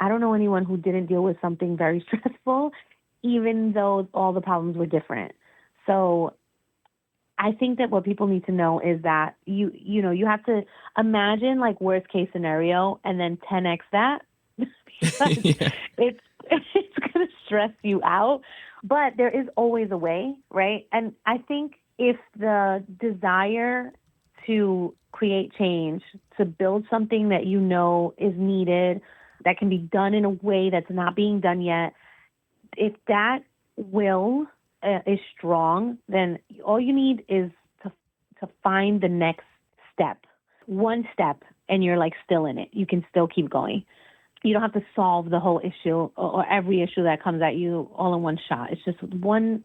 I don't know anyone who didn't deal with something very stressful, even though all the problems were different. So I think that what people need to know is that you have to imagine like worst case scenario and then 10x that because it's going to stress you out. But there is always a way, right? And I think if the desire to create change, to build something that you know is needed, that can be done in a way that's not being done yet, if that will is strong, then all you need is to find the next step. One step, and you're like still in it. You can still keep going. You don't have to solve the whole issue or every issue that comes at you all in one shot. It's just one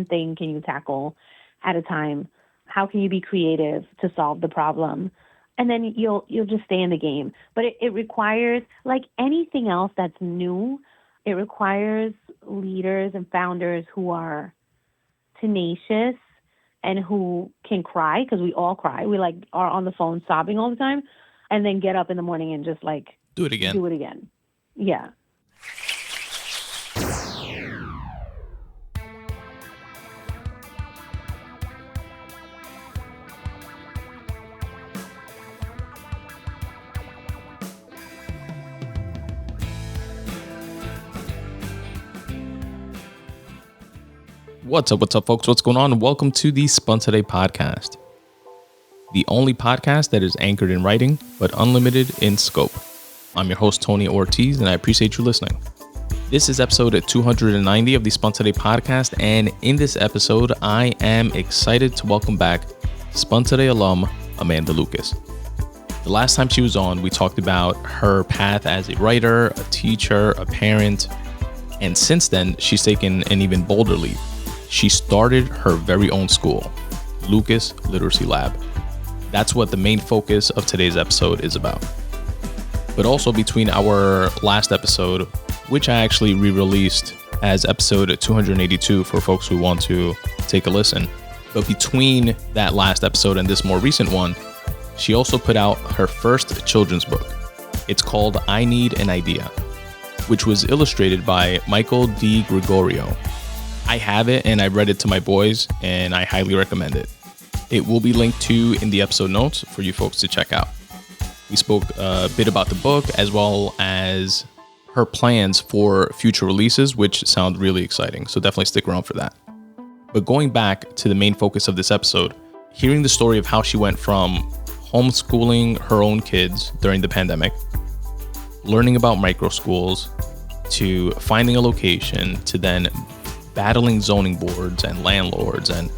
thing can you tackle at a time? How can you be creative to solve the problem? And then you'll just stay in the game. But it requires, like anything else that's new, it requires leaders and founders who are tenacious and who can cry, because we all cry. We like are on the phone sobbing all the time, and then get up in the morning and just like do it again. Yeah. What's up, folks? What's going on? Welcome to the Spun Today podcast, the only podcast that is anchored in writing, but unlimited in scope. I'm your host, Tony Ortiz, and I appreciate you listening. This is episode 290 of the Spun Today podcast, and in this episode, I am excited to welcome back Spun Today alum, Amanda Lucas. The last time she was on, we talked about her path as a writer, a teacher, a parent, and since then, she's taken an even bolder leap. She started her very own school, Lucas Literacy Lab. That's what the main focus of today's episode is about. But also between our last episode, which I actually re-released as episode 282 for folks who want to take a listen. But between that last episode and this more recent one, she also put out her first children's book. It's called I Need an Idea, which was illustrated by Michael D. Gregorio. I have it and I read it to my boys and I highly recommend it. It will be linked to in the episode notes for you folks to check out. We spoke a bit about the book as well as her plans for future releases, which sound really exciting. So definitely stick around for that. But going back to the main focus of this episode, hearing the story of how she went from homeschooling her own kids during the pandemic, learning about microschools, to finding a location, to then battling zoning boards and landlords and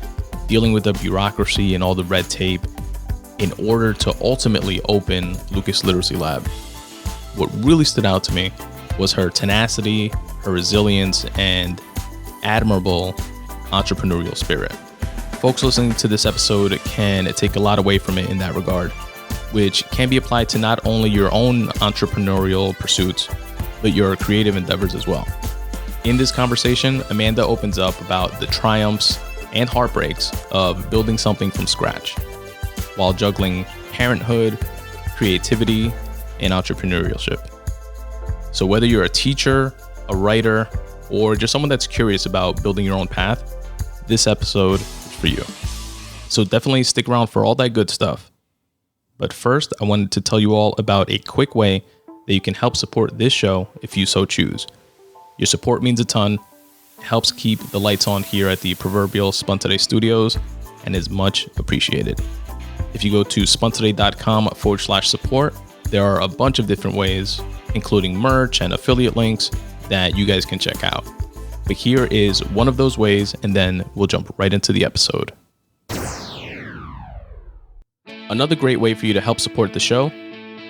dealing with the bureaucracy and all the red tape in order to ultimately open Lucas Literacy Lab. What really stood out to me was her tenacity, her resilience, and admirable entrepreneurial spirit. Folks listening to this episode can take a lot away from it in that regard, which can be applied to not only your own entrepreneurial pursuits, but your creative endeavors as well. In this conversation, Amanda opens up about the triumphs and heartbreaks of building something from scratch while juggling parenthood, creativity, and entrepreneurship. So whether you're a teacher, a writer, or just someone that's curious about building your own path, this episode is for you. So definitely stick around for all that good stuff. But first, I wanted to tell you all about a quick way that you can help support this show if you so choose. Your support means a ton, helps keep the lights on here at the proverbial Spun Today studios, and is much appreciated. If you go to spuntoday.com/support, there are a bunch of different ways, including merch and affiliate links that you guys can check out. But here is one of those ways, and then we'll jump right into the episode. Another great way for you to help support the show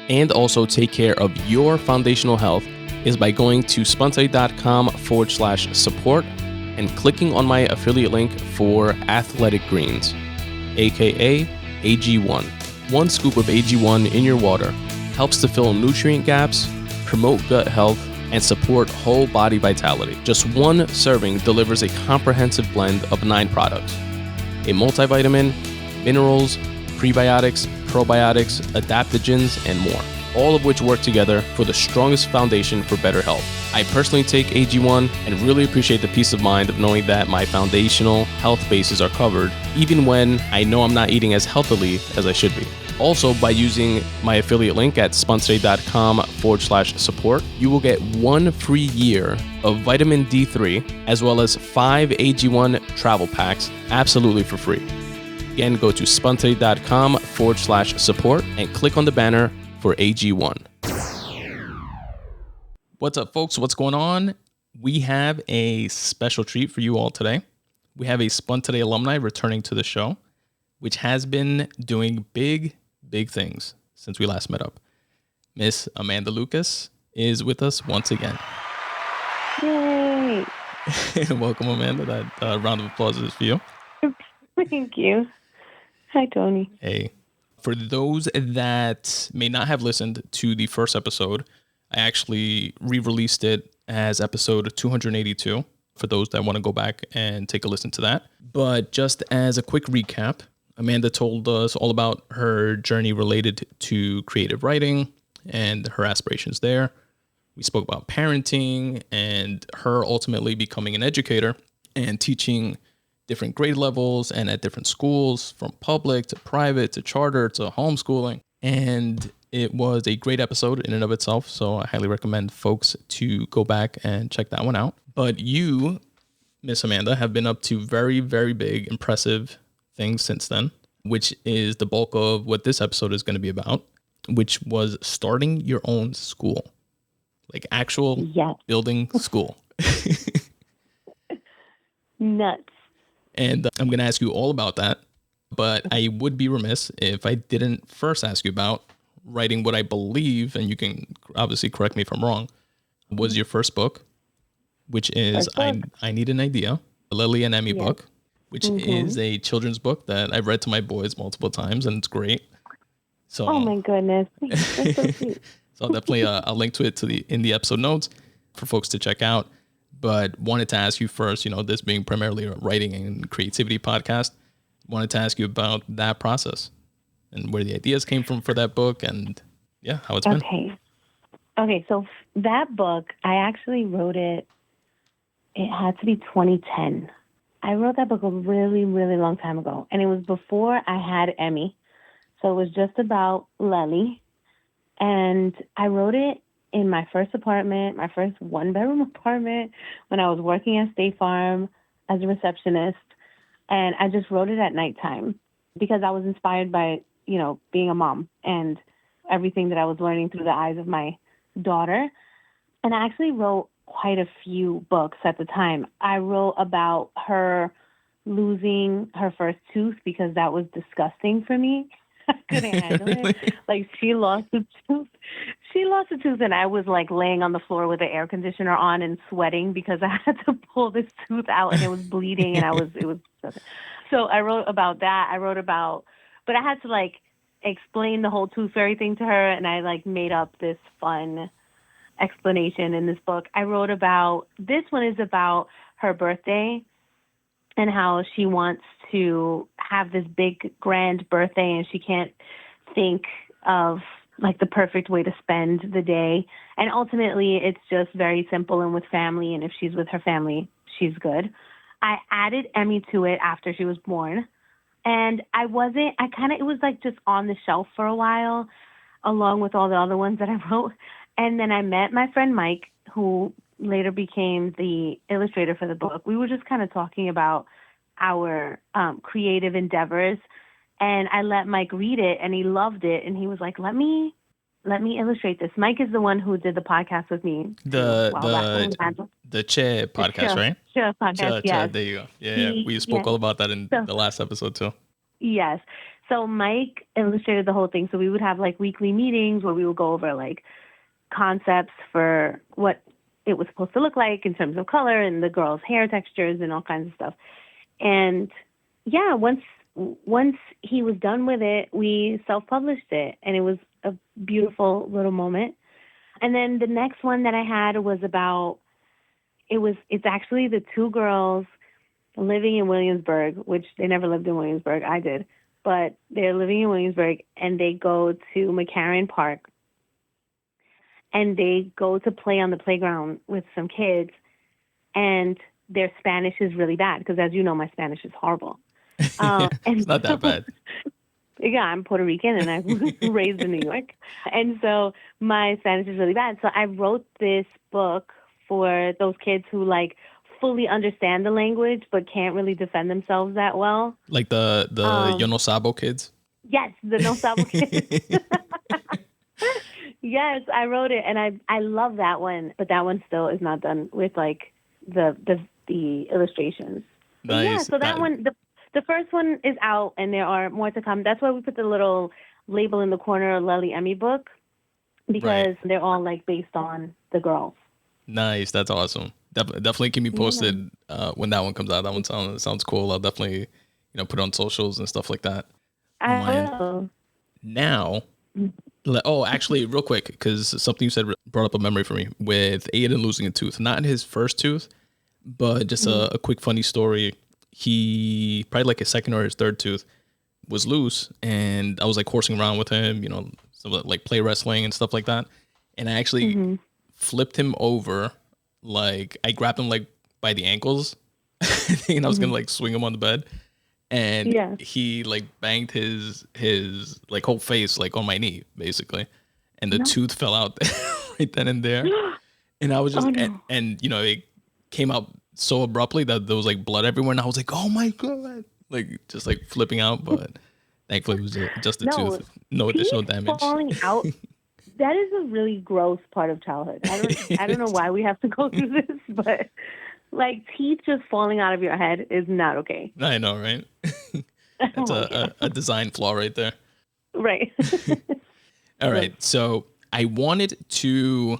and also take care of your foundational health is by going to spuntoday.com/support and clicking on my affiliate link for Athletic Greens, aka AG1. One scoop of AG1 in your water helps to fill nutrient gaps, promote gut health, and support whole body vitality. Just one serving delivers a comprehensive blend of 9 products: a multivitamin, minerals, prebiotics, probiotics, adaptogens, and more, all of which work together for the strongest foundation for better health. I personally take AG1 and really appreciate the peace of mind of knowing that my foundational health bases are covered, even when I know I'm not eating as healthily as I should be. Also, by using my affiliate link at spuntoday.com/support, you will get 1 free year of vitamin D3, as well as 5 AG1 travel packs absolutely for free. Again, go to spuntoday.com/support and click on the banner for AG1. What's up, folks? What's going on? We have a special treat for you all today. We have a Spun Today alumni returning to the show, which has been doing big things since we last met up. Miss Amanda Lucas is with us once again. Yay! Welcome, Amanda. That round of applause is for you. Thank you. Hi, Tony. Hey. For those that may not have listened to the first episode, I actually re-released it as episode 282 for those that want to go back and take a listen to that. But just as a quick recap, Amanda told us all about her journey related to creative writing and her aspirations there. We spoke about parenting and her ultimately becoming an educator and teaching different grade levels and at different schools, from public to private to charter to homeschooling. And it was a great episode in and of itself, so I highly recommend folks to go back and check that one out. But you, Miss Amanda, have been up to very big, impressive things since then, which is the bulk of what this episode is going to be about, which was starting your own school, like actual building school. Nuts. And I'm going to ask you all about that, but I would be remiss if I didn't first ask you about writing what I believe, and you can obviously correct me if I'm wrong, was your first book, which is I Need an Idea, a Lily and Emmy book, which is a children's book that I've read to my boys multiple times, and it's great. So, oh my goodness, that's so sweet. So I'll definitely I'll link to it in the episode notes for folks to check out. But wanted to ask you first, this being primarily a writing and creativity podcast, wanted to ask you about that process and where the ideas came from for that book and how it's been. Okay, so that book, I actually wrote it had to be 2010. I wrote that book a really long time ago, and it was before I had Emmy. So it was just about Lely, and I wrote it in my first apartment, my first 1-bedroom apartment, when I was working at State Farm as a receptionist. And I just wrote it at nighttime because I was inspired by, being a mom and everything that I was learning through the eyes of my daughter. And I actually wrote quite a few books at the time. I wrote about her losing her first tooth because that was disgusting for me. I couldn't handle it. Like, she lost a tooth. And I was like laying on the floor with the air conditioner on and sweating because I had to pull this tooth out and it was bleeding, and it was. So I wrote about that. But I had to like explain the whole tooth fairy thing to her, and I like made up this fun explanation in this book. I wrote about, this one is about her birthday and how she wants to have this big grand birthday and she can't think of like the perfect way to spend the day. And ultimately it's just very simple and with family. And if she's with her family, she's good. I added Emmy to it after she was born. And it was like just on the shelf for a while, along with all the other ones that I wrote. And then I met my friend Mike, who later became the illustrator for the book. We were just kind of talking about our creative endeavors. And I let Mike read it, and he loved it. And he was like, let me illustrate this. Mike is the one who did the podcast with me. The Che podcast, right? Che podcast, yes. There you go. Yeah. We spoke all about that in the last episode too. Yes. So Mike illustrated the whole thing. So we would have like weekly meetings where we would go over like concepts for what it was supposed to look like in terms of color and the girls' hair textures and all kinds of stuff. And yeah, once he was done with it, we self-published it, and it was a beautiful little moment. And then the next one that I had was it's actually the two girls living in Williamsburg, which they never lived in Williamsburg. I did. But they're living in Williamsburg, and they go to McCarran Park and they go to play on the playground with some kids, and their Spanish is really bad because, as you know, my Spanish is horrible. It's not that bad. Yeah, I'm Puerto Rican and I was raised in New York. And so my Spanish is really bad. So I wrote this book for those kids who like fully understand the language but can't really defend themselves that well. Like the Yo No Sabo kids? Yes, the No Sabo kids. Yes, I wrote it and I love that one, but that one still is not done with like the illustrations. Nice. Yeah, so that one, the first one is out, and there are more to come. That's why we put the little label in the corner, Lely Emmy book, because they're all like based on the girls. Nice, that's awesome. Definitely keep me posted when that one comes out. That one sounds cool. I'll definitely put it on socials and stuff like that. I will. Now, actually, real quick, because something you said brought up a memory for me with Aiden losing a tooth. Not his first tooth, but just a quick funny story. He probably like his second or his third tooth was loose, and I was like horsing around with him, some like play wrestling and stuff like that. And I actually flipped him over, like I grabbed him like by the ankles, and I was gonna like swing him on the bed, and he like banged his like whole face like on my knee basically, and the tooth fell out right then and there, and I was just and it came out so abruptly that there was like blood everywhere, and I was like, oh my god, like just like flipping out, but thankfully it was just a tooth, no additional damage. Falling out, that is a really gross part of childhood. I don't know why we have to go through this, but like teeth just falling out of your head is not okay. I know, right? That's a design flaw right there. Right. All right, so I wanted to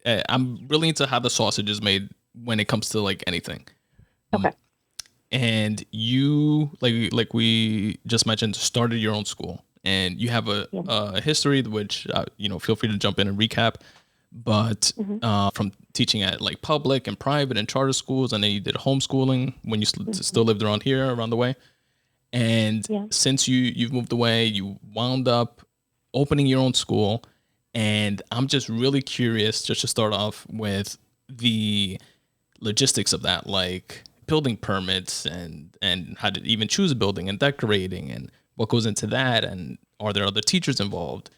I'm really into how the sausage is made when it comes to like anything. Okay. And you, like we just mentioned, started your own school, and you have a history, which feel free to jump in and recap. But from teaching at like public and private and charter schools, and then you did homeschooling when you still lived around here, around the way. And since you've moved away, you wound up opening your own school. And I'm just really curious, just to start off with the logistics of that, like building permits and how to even choose a building and decorating and what goes into that, and are there other teachers involved,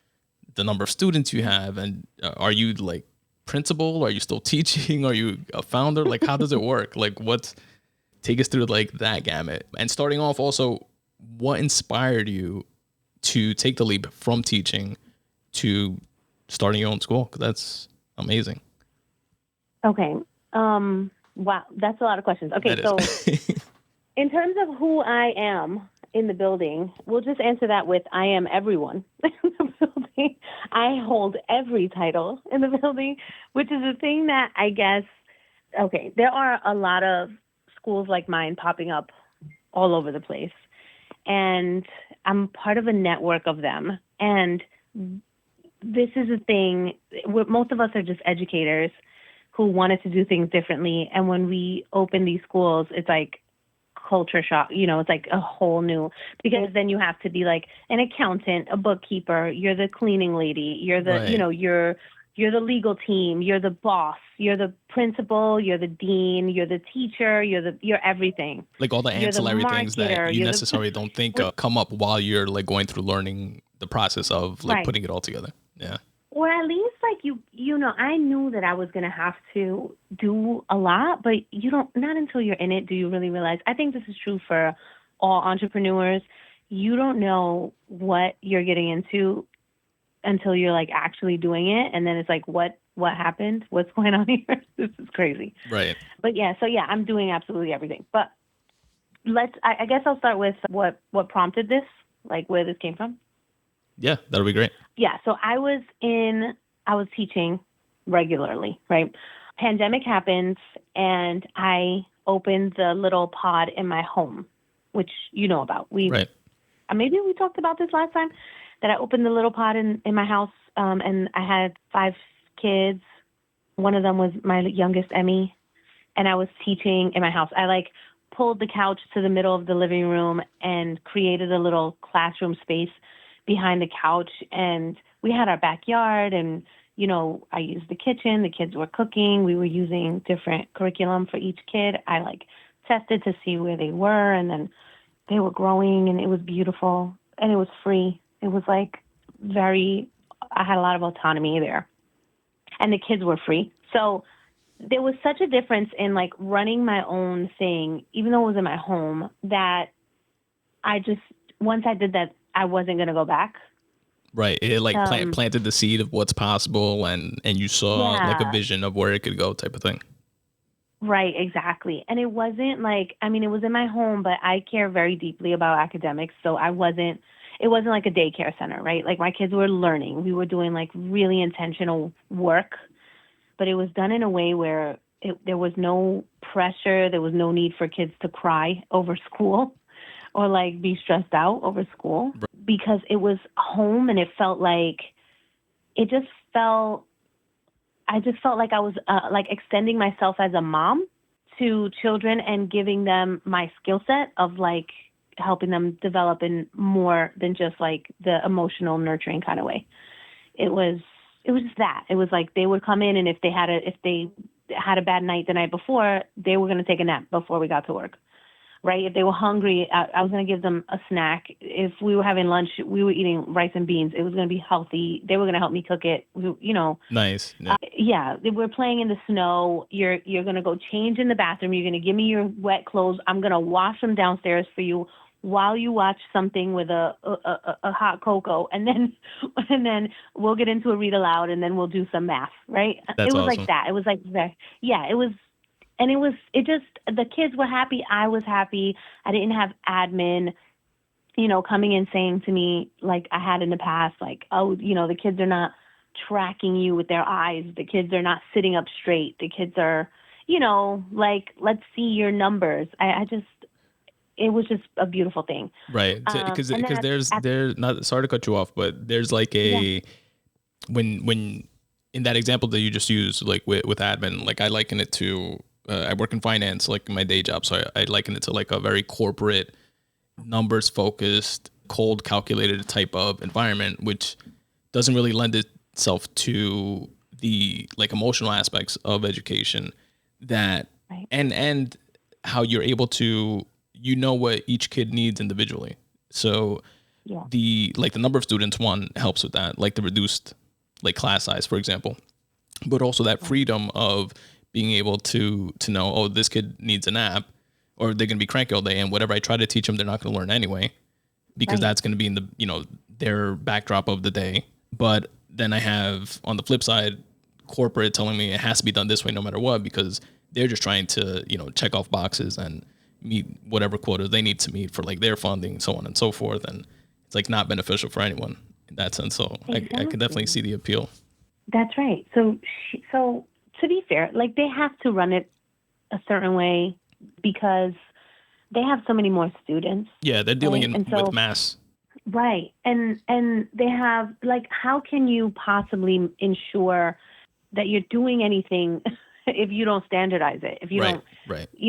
the number of students you have, and are you like principal, are you still teaching, are you a founder, like how does it work, like take us through like that gamut. And starting off also, what inspired you to take the leap from teaching to starting your own school? 'Cause that's amazing. Okay. Wow, that's a lot of questions. Okay, so in terms of who I am in the building, we'll just answer that with I am everyone in the building. I hold every title in the building, which is a thing that I guess, okay, there are a lot of schools like mine popping up all over the place. And I'm part of a network of them. And this is a thing, most of us are just educators who wanted to do things differently. And when we open these schools, it's like culture shock, it's like a whole new, because then you have to be like an accountant, a bookkeeper, you're the cleaning lady, you're the, you're the legal team, you're the boss, you're the principal, you're the dean, you're the teacher, you're everything. Like all the ancillary things that you necessarily don't think come up while you're like going through learning the process of like putting it all together. Yeah. Or at least like, I knew that I was going to have to do a lot, but not until you're in it do you really realize. I think this is true for all entrepreneurs. You don't know what you're getting into until you're like actually doing it. And then it's like, what happened? What's going on here? This is crazy. Right. But I'm doing absolutely everything. But I guess I'll start with what prompted this, like where this came from. Yeah, that'll be great. Yeah, so I was teaching regularly, right? Pandemic happens, and I opened the little pod in my home, which you know about. Maybe we talked about this last time, that I opened the little pod in my house, and I had 5 kids. One of them was my youngest, Emmy, and I was teaching in my house. I like pulled the couch to the middle of the living room and created a little classroom space behind the couch, and we had our backyard, and I used the kitchen, the kids were cooking, we were using different curriculum for each kid. I tested to see where they were, and then they were growing, and it was beautiful, and it was free. It was I had a lot of autonomy there, and the kids were free. So there was such a difference in running my own thing, even though it was in my home, that once I did that, I wasn't going to go back. Right. It planted the seed of what's possible, and you saw a vision of where it could go, type of thing. Right, exactly. And it wasn't it was in my home, but I care very deeply about academics. So it wasn't like a daycare center, right? My kids were learning. We were doing really intentional work, but it was done in a way where there was no pressure. There was no need for kids to cry over school or be stressed out over school, because it was home, and I just felt like I was extending myself as a mom to children and giving them my skill set of helping them develop in more than just the emotional nurturing kind of way. It was just that. It was they would come in, and if they had a bad night the night before, they were going to take a nap before we got to work. Right? If they were hungry, I was going to give them a snack. If we were having lunch, we were eating rice and beans. It was going to be healthy. They were going to help me cook it. Nice. Yeah. We're playing in the snow. You're going to go change in the bathroom. You're going to give me your wet clothes. I'm going to wash them downstairs for you while you watch something with a hot cocoa, and then we'll get into a read aloud, and then we'll do some math. Right? That's it was awesome. like that. It was it was. And the kids were happy. I was happy. I didn't have admin, coming in saying to me, I had in the past, the kids are not tracking you with their eyes. The kids are not sitting up straight. The kids are, let's see your numbers. It was just a beautiful thing. Right. Because there's not, sorry to cut you off, but there's when in that example that you just used, with admin, I liken it to, I work in finance, in my day job. So I liken it to a very corporate, numbers focused, cold calculated type of environment, which doesn't really lend itself to the emotional aspects of education that, right. and how you're able to, what each kid needs individually. So the number of students, one, helps with that, the reduced class size, for example, but also that freedom of being able to know, oh, this kid needs a nap, or they're going to be cranky all day, and whatever I try to teach them, they're not going to learn anyway, because that's going to be in the, their backdrop of the day. But then I have, on the flip side, corporate telling me it has to be done this way no matter what, because they're just trying to, check off boxes and meet whatever quotas they need to meet for their funding, so on and so forth. And it's not beneficial for anyone in that sense. So exactly. I could definitely see the appeal. That's right. So to be fair, they have to run it a certain way because they have so many more students. Yeah, they're dealing with mass. Right. And they have, how can you possibly ensure that you're doing anything if you don't standardize it? If you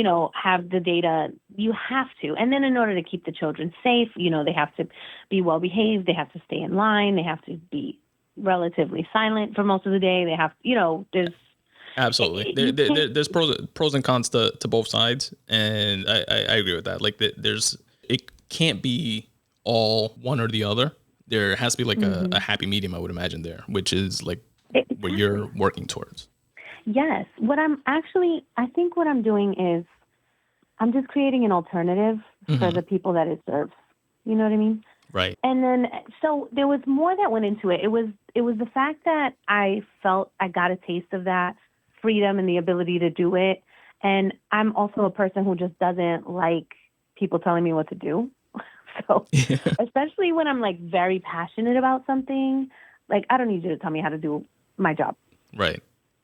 don't have the data, you have to. And then in order to keep the children safe, they have to be well behaved. They have to stay in line. They have to be relatively silent for most of the day. They have, there's, absolutely. There's pros and cons to both sides, and I agree with that. It can't be all one or the other. There has to be a happy medium, I would imagine there, which is what you're working towards. Yes. I think what I'm doing is I'm just creating an alternative for the people that it serves. You know what I mean? Right. And then, so there was more that went into it. It was the fact that I felt I got a taste of that freedom and the ability to do it. And I'm also a person who just doesn't like people telling me what to do. So especially when I'm very passionate about something, I don't need you to tell me how to do my job. Right.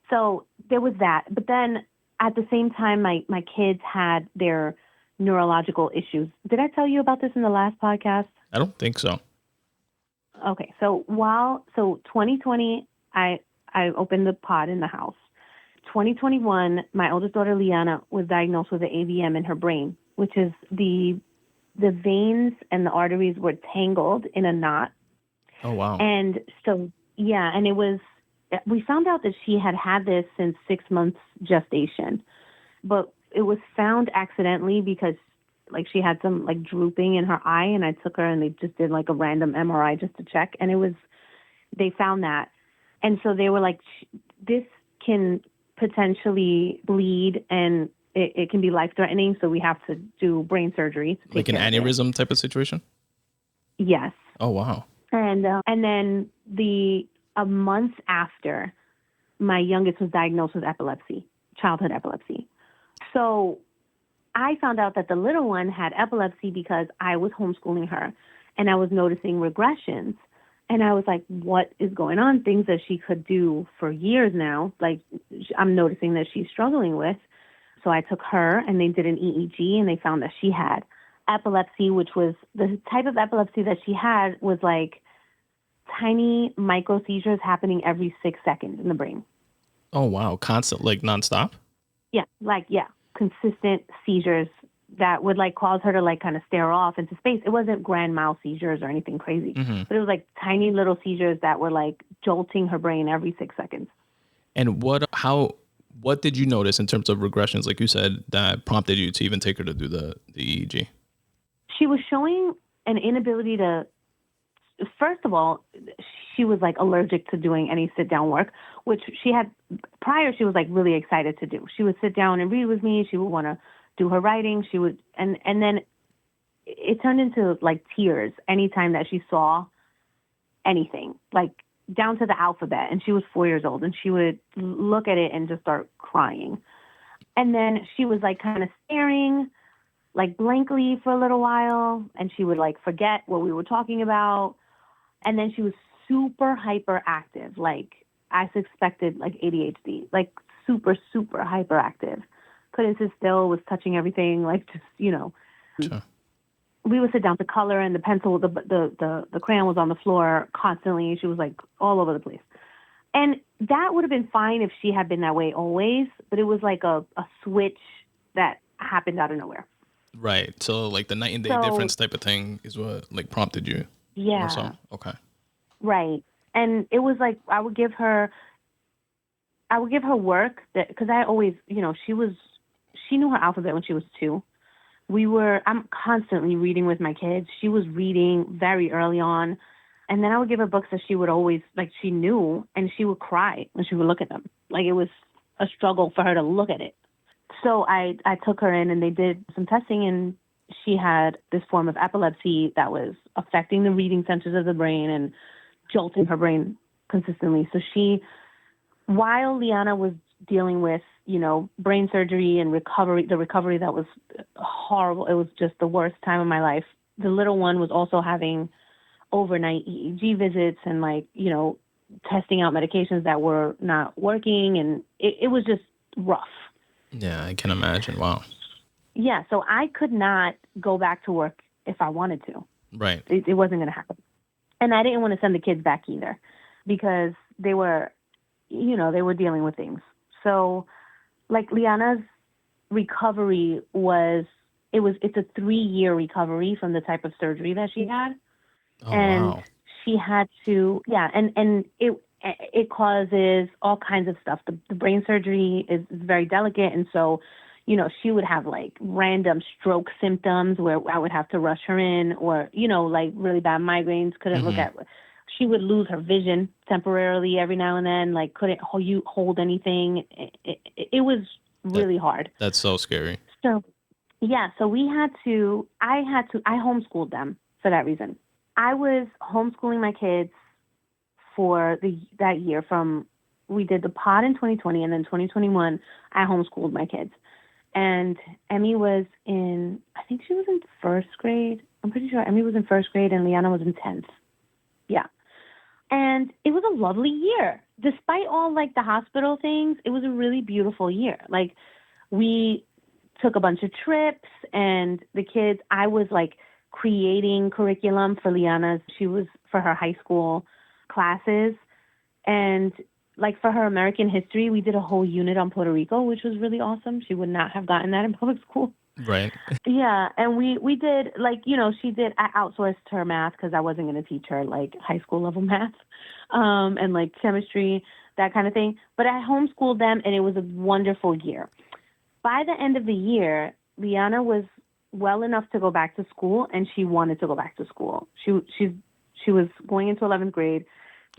So there was that. But then at the same time, my kids had their neurological issues. Did I tell you about this in the last podcast? I don't think so. Okay. So 2020, I opened the pod in the house. 2021, my oldest daughter, Liana, was diagnosed with an AVM in her brain, which is the veins and the arteries were tangled in a knot. Oh, wow. And so, and it was we found out that she had this since 6 months gestation, but it was found accidentally because like she had some like drooping in her eye, and I took her and they just did like a random MRI just to check, and they found that. And so they were like, this can potentially bleed and it can be life-threatening, so we have to do brain surgery. Like an aneurysm type of situation? Yes. Oh, wow. And then a month after, my youngest was diagnosed with epilepsy, childhood epilepsy. So I found out that the little one had epilepsy because I was homeschooling her, and I was noticing regressions. And I was like, what is going on? Things that she could do for years now, like I'm noticing that she's struggling with. So I took her and they did an EEG and they found that she had epilepsy, which was the type of epilepsy that she had was like tiny micro seizures happening every 6 seconds in the brain. Oh, wow. Constant, like nonstop? Yeah. Consistent seizures that would like cause her to like kind of stare off into space. It wasn't grand mal seizures or anything crazy, but it was like tiny little seizures that were like jolting her brain every 6 seconds. And what did you notice in terms of regressions, like you said, that prompted you to even take her to do the EEG? She was showing an inability to, first of all, she was like allergic to doing any sit down work, which she had prior, she was like really excited to do. She would sit down and read with me. She would want to do her writing. She would, and then it turned into like tears anytime that she saw anything, like down to the alphabet. And she was 4 years old, and she would look at it and just start crying. And then she was like kind of staring like blankly for a little while, and she would like forget what we were talking about. And then she was super hyperactive. Like I suspected like ADHD, like super, super hyperactive. Couldn't sit still, was touching everything, like just, Sure. We would sit down to color, and the pencil, the crayon was on the floor constantly. She was like all over the place. And that would have been fine if she had been that way always, but it was like a switch that happened out of nowhere. Right. So like the night and day difference type of thing is what like prompted you. Yeah. So, okay. Right. And it was like I would give her work that, because I always, she knew her alphabet when she was 2. I'm constantly reading with my kids. She was reading very early on. And then I would give her books that she would always, like she knew, and she would cry when she would look at them. Like it was a struggle for her to look at it. So I took her in and they did some testing, and she had this form of epilepsy that was affecting the reading centers of the brain and jolting her brain consistently. So while Liana was dealing with, brain surgery and the recovery that was horrible. It was just the worst time of my life. The little one was also having overnight EEG visits and testing out medications that were not working. And it was just rough. Yeah, I can imagine. Wow. Yeah. So I could not go back to work if I wanted to. Right. It wasn't going to happen. And I didn't want to send the kids back either because they were dealing with things. So like Liana's recovery it's a 3-year recovery from the type of surgery that she had. Oh, and wow. She had to, and it causes all kinds of stuff. The brain surgery is very delicate. And so, she would have like random stroke symptoms where I would have to rush her in, or, like really bad migraines, couldn't look at. She would lose her vision temporarily every now and then, like couldn't hold anything. It was really hard. That's so scary. So, yeah, so I homeschooled them for that reason. I was homeschooling my kids for that year we did the pod in 2020, and then 2021, I homeschooled my kids. And Emmy was I think she was in 1st grade. I'm pretty sure Emmy was in 1st grade and Liana was in 10th. Yeah. And it was a lovely year. Despite all like the hospital things, it was a really beautiful year. Like we took a bunch of trips, and the kids, I was like creating curriculum for Liana. She was for her high school classes. And like for her American history, we did a whole unit on Puerto Rico, which was really awesome. She would not have gotten that in public school. Right. Yeah. And we did I outsourced her math because I wasn't going to teach her like high school level math and like chemistry. that kind of thing. But I homeschooled them, and it was a wonderful year. By the end of the year, Liana was well enough to go back to school, and she wanted to go back to school. She was going into 11th grade.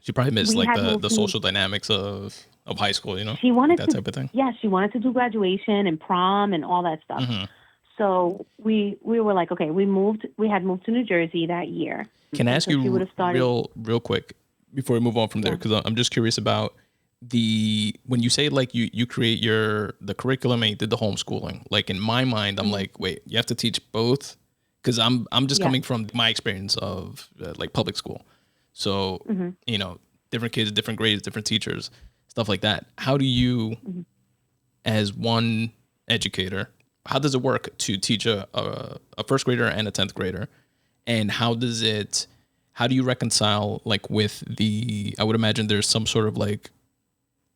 She probably missed like the social dynamics of high school, She wanted like that type of thing. Yeah, she wanted to do graduation and prom and all that stuff. Mm-hmm. So we were like, okay, we had moved to New Jersey that year. Can I ask you real quick before we move on from there? Because I'm just curious about when you say like you create the curriculum and you did the homeschooling. Like in my mind, I'm like, wait, you have to teach both? Because I'm just coming from my experience of like public school. So, different kids, different grades, different teachers, stuff like that. How do you, as one educator, how does it work to teach a first grader and a 10th grader? And how do you reconcile like with I would imagine there's some sort of like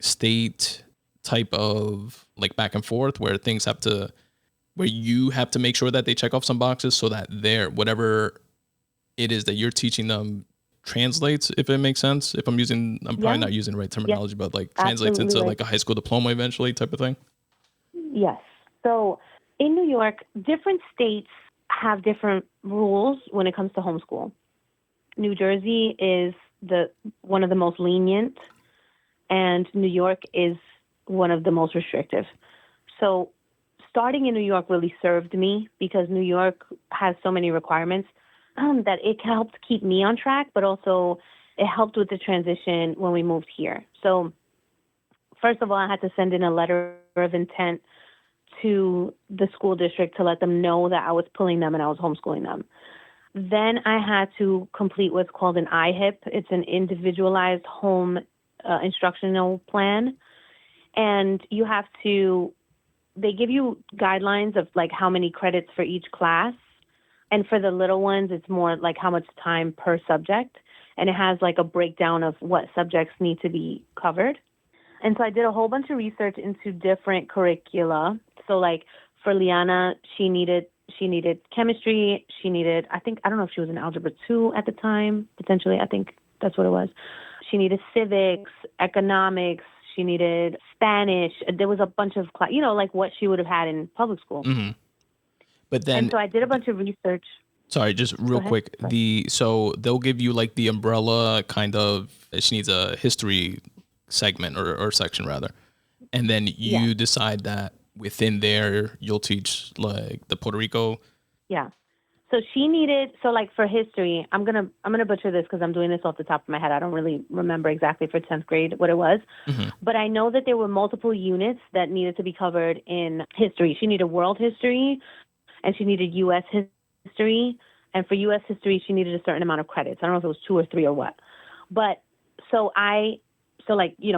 state type of like back and forth where where you have to make sure that they check off some boxes so that whatever it is that you're teaching them translates, if it makes sense. I'm probably not using the right terminology, but like translates into like a high school diploma eventually type of thing. Yes. So in New York, different states have different rules when it comes to homeschool. New Jersey is one of the most lenient, and New York is one of the most restrictive. So starting in New York really served me because New York has so many requirements that it helped keep me on track, but also it helped with the transition when we moved here. So first of all, I had to send in a letter of intent to the school district to let them know that I was pulling them and I was homeschooling them. Then I had to complete what's called an IHIP. It's an individualized home instructional plan. And they give you guidelines of like how many credits for each class. And for the little ones, it's more like how much time per subject. And it has like a breakdown of what subjects need to be covered. And so I did a whole bunch of research into different curricula. So like for Liana, she needed chemistry. She needed, I don't know if she was in Algebra 2 at the time, potentially. I think that's what it was. She needed civics, economics. She needed Spanish. There was a bunch of, like what she would have had in public school. Mm-hmm. But then, and so I did a bunch of research. Sorry, just real quick. So they'll give you like the umbrella kind of, she needs a history segment or section rather. And then you decide that within there, you'll teach like the Puerto Rico. Yeah. So she needed, like for history, I'm going to butcher this because I'm doing this off the top of my head. I don't really remember exactly for 10th grade what it was, but I know that there were multiple units that needed to be covered in history. She needed world history and she needed U.S. history. And for U.S. history, she needed a certain amount of credits. I don't know if it was 2 or 3 or what, but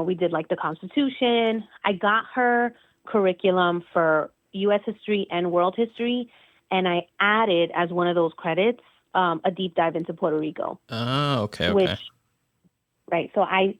we did like the Constitution. I got her curriculum for U.S. history and world history. And I added as one of those credits a deep dive into Puerto Rico. Oh, okay. Right. So I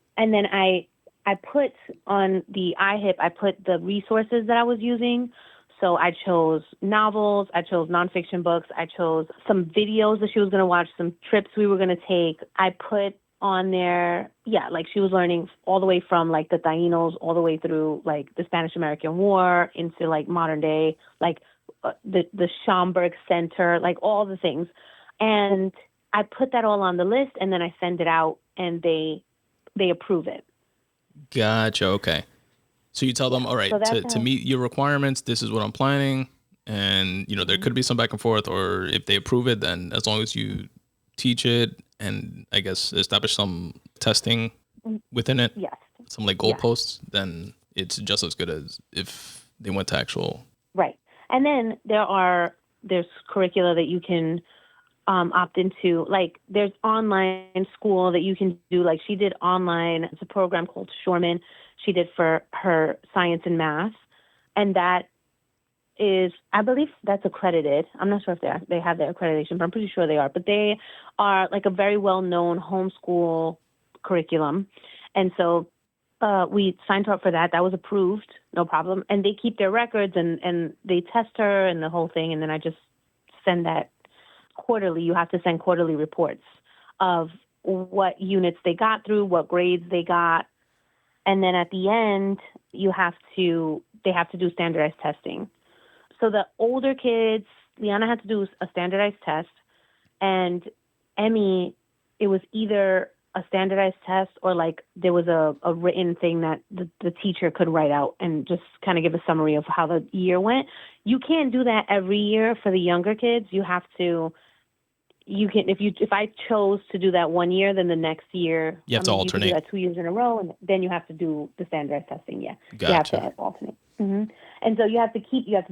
put on the IHIP, I put the resources that I was using. So I chose novels, I chose nonfiction books, I chose some videos that she was going to watch, some trips we were going to take. I put on there, like she was learning all the way from like the Taínos all the way through like the Spanish-American War into like modern day, like the Schomburg Center, like all the things. And I put that all on the list and then I send it out and they approve it. Gotcha. Okay. So you tell them, all right, so to meet your requirements, this is what I'm planning. And, there could be some back and forth, or if they approve it, then as long as you teach it and I guess establish some testing within it, some like goalposts, then it's just as good as if they went to actual. Right. And then there's curricula that you can opt into. Like there's online school that you can do. Like she did online. It's a program called Shoreman. She did for her science and math. And that is, I believe that's accredited. I'm not sure if they have their accreditation, but I'm pretty sure they are. But they are like a very well-known homeschool curriculum. And so we signed her up for that. That was approved, no problem. And they keep their records and they test her and the whole thing. And then I just send that quarterly. You have to send quarterly reports of what units they got through, what grades they got. And then at the end, they have to do standardized testing. So the older kids, Liana had to do a standardized test, and Emmy, it was either a standardized test or like there was a written thing that the teacher could write out and just kind of give a summary of how the year went. You can't do that every year for the younger kids. You can, if I chose to do that one year, then the next year, You have to you can do alternate. that 2 years in a row, and then you have to do the standardized testing. Yeah. Gotcha. You have to alternate. Mm-hmm. And so you have to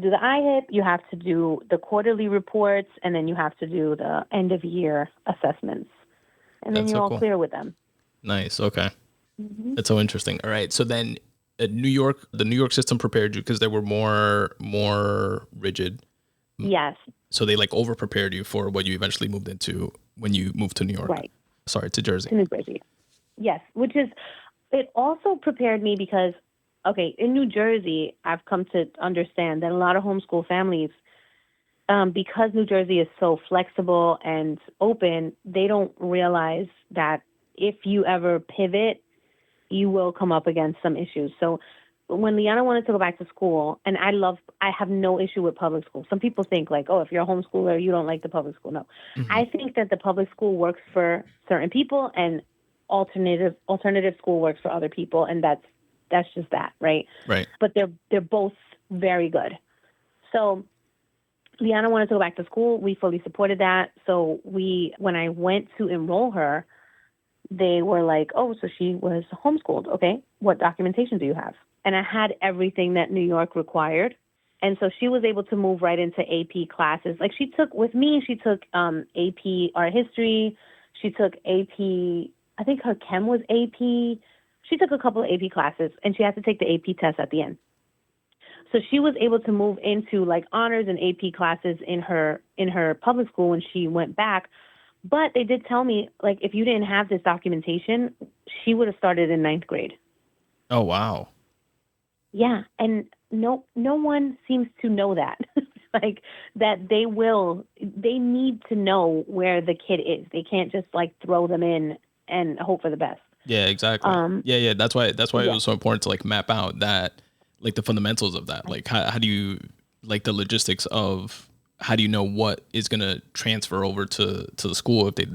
do the IHIP, you have to do the quarterly reports, and then you have to do the end of year assessments. And then That's you're so all cool. clear with them. Nice. Okay. Mm-hmm. That's so interesting. All right. So then the New York system prepared you because they were more rigid. Yes. So they like over prepared you for what you eventually moved into when you moved to New York. Right. Sorry, to Jersey. To New Jersey. Yes. It also prepared me because, okay, in New Jersey, I've come to understand that a lot of homeschool families, because New Jersey is so flexible and open, they don't realize that if you ever pivot, you will come up against some issues. So when Liana wanted to go back to school, and I have no issue with public school. Some people think like, oh, if you're a homeschooler, you don't like the public school. No, Mm-hmm. I think that the public school works for certain people and alternative school works for other people. And that's just that. Right. Right. But they're both very good. So Liana wanted to go back to school. We fully supported that. So when I went to enroll her, they were like, oh, so she was homeschooled. Okay. What documentation do you have? And I had everything that New York required. And so she was able to move right into AP classes. Like she took AP art history. She took AP, I think her chem was AP. She took a couple of AP classes and she had to take the AP test at the end. So she was able to move into like honors and AP classes in her public school when she went back. But they did tell me, like, if you didn't have this documentation, she would have started in 9th grade. Oh, wow. Yeah. And no one seems to know that, like that they need to know where the kid is. They can't just like throw them in and hope for the best. Yeah, exactly. Yeah. That's why yeah. it was so important to like map out that, like the fundamentals of that. Like how do you, like the logistics of how do you know what is going to transfer over to the school if they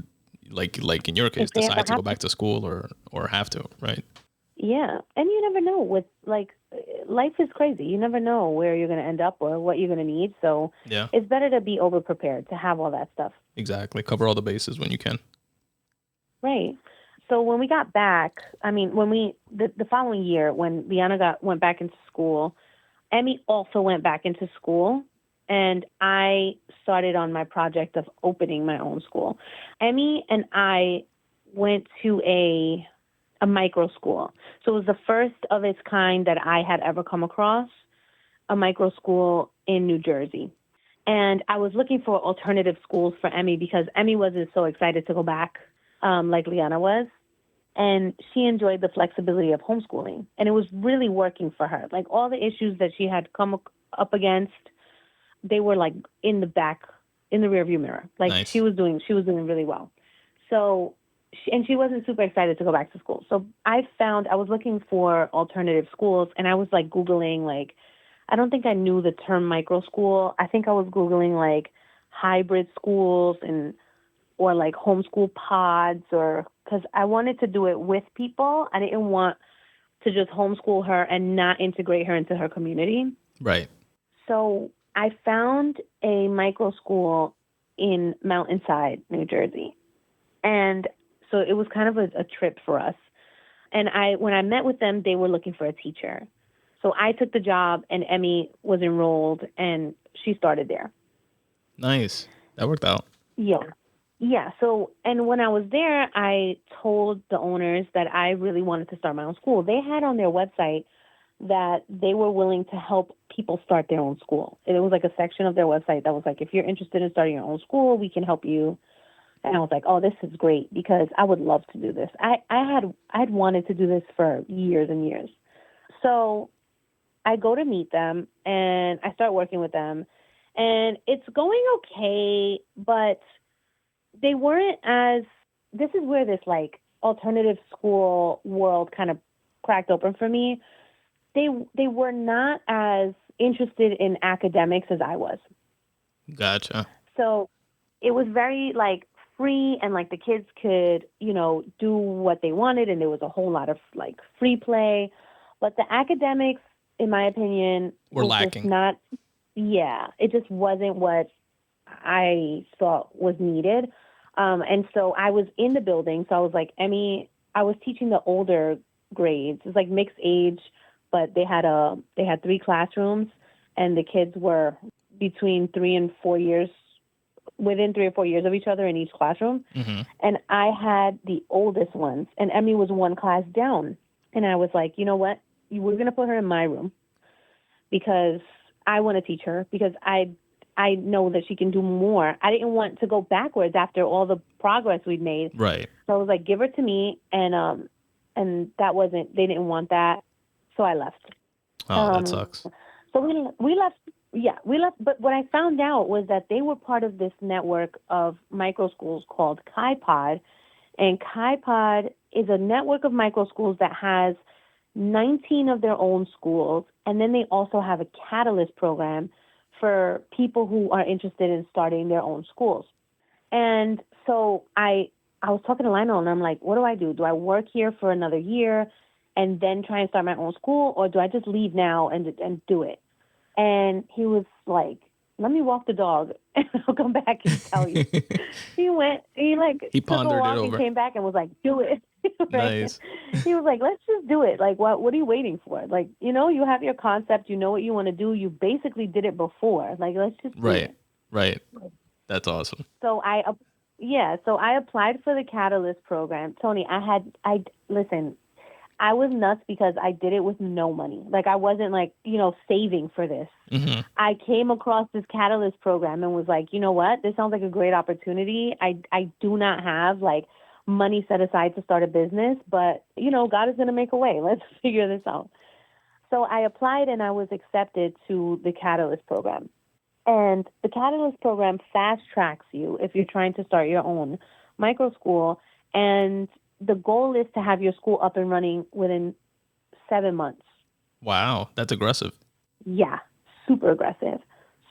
like in your case decide to go back to school or have to, right? Yeah. And you never know with like life is crazy. You never know where you're going to end up or what you're going to need. So yeah, it's better to be over prepared, to have all that stuff. Exactly. Cover all the bases when you can. Right. So when we got back, I mean, the following year, when Liana went back into school, Emmy also went back into school, and I started on my project of opening my own school. Emmy and I went to a micro school. So it was the first of its kind that I had ever come across, a micro school in New Jersey. And I was looking for alternative schools for Emmy because Emmy wasn't so excited to go back like Liana was. And she enjoyed the flexibility of homeschooling. And it was really working for her. Like all the issues that she had come up against, they were like in the rearview mirror. Like nice. she was doing really well. So, she wasn't super excited to go back to school. So I was looking for alternative schools, and I was like Googling, like, I don't think I knew the term micro school. I think I was Googling like hybrid schools or like homeschool pods, or because I wanted to do it with people. I didn't want to just homeschool her and not integrate her into her community. Right. So I found a micro school in Mountainside, New Jersey. And so it was kind of a trip for us. And when I met with them, they were looking for a teacher. So I took the job, and Emmy was enrolled, and she started there. Nice. That worked out. Yeah. Yeah. So, and when I was there, I told the owners that I really wanted to start my own school. They had on their website that they were willing to help people start their own school. And it was like a section of their website that was like, if you're interested in starting your own school, we can help you. And I was like, oh, this is great because I would love to do this. I had wanted to do this for years and years. So I go to meet them and I start working with them, and it's going okay, but they weren't this is where this like alternative school world kind of cracked open for me, they were not as interested in academics as I was. Gotcha. So it was very like free, and like the kids could, do what they wanted, and there was a whole lot of like free play. But the academics, in my opinion, We're was lacking. just not, it just wasn't what I thought was needed. And so I was in the building. So I was like, Emmy, I was teaching the older grades. It's like mixed age, but they had 3 classrooms, and the kids were between 3 and 4 years, within 3 or 4 years of each other in each classroom. Mm-hmm. And I had the oldest ones, and Emmy was one class down. And I was like, you know what? We're going to put her in my room because I want to teach her, because I know that she can do more. I didn't want to go backwards after all the progress we'd made. Right. So I was like, give her to me. And that wasn't, they didn't want that. So I left. Oh, that sucks. So we left. Yeah, we left. But what I found out was that they were part of this network of microschools called KaiPod. And KaiPod is a network of microschools that has 19 of their own schools. And then they also have a Catalyst program for people who are interested in starting their own schools. And so I was talking to Lionel, and I'm like, what do I do? Do I work here for another year and then try and start my own school, or do I just leave now and do it? And he was like, let me walk the dog, and I'll come back and tell you. He took pondered a walk it over. and came back and was like, do it. Right? Nice. He was like, let's just do it. Like, what are you waiting for? Like, you have your concept, you know what you want to do. You basically did it before. Like, let's just do it. Right. That's awesome. So I applied for the Catalyst program. Tony, listen, I was nuts because I did it with no money. Like, I wasn't like, saving for this. Mm-hmm. I came across this Catalyst program and was like, you know what? This sounds like a great opportunity. I do not have like money set aside to start a business, but God is going to make a way. Let's figure this out. So I applied and I was accepted to the Catalyst program. And the Catalyst program fast tracks you if you're trying to start your own micro school. And the goal is to have your school up and running within 7 months. Wow, that's aggressive. Yeah, super aggressive.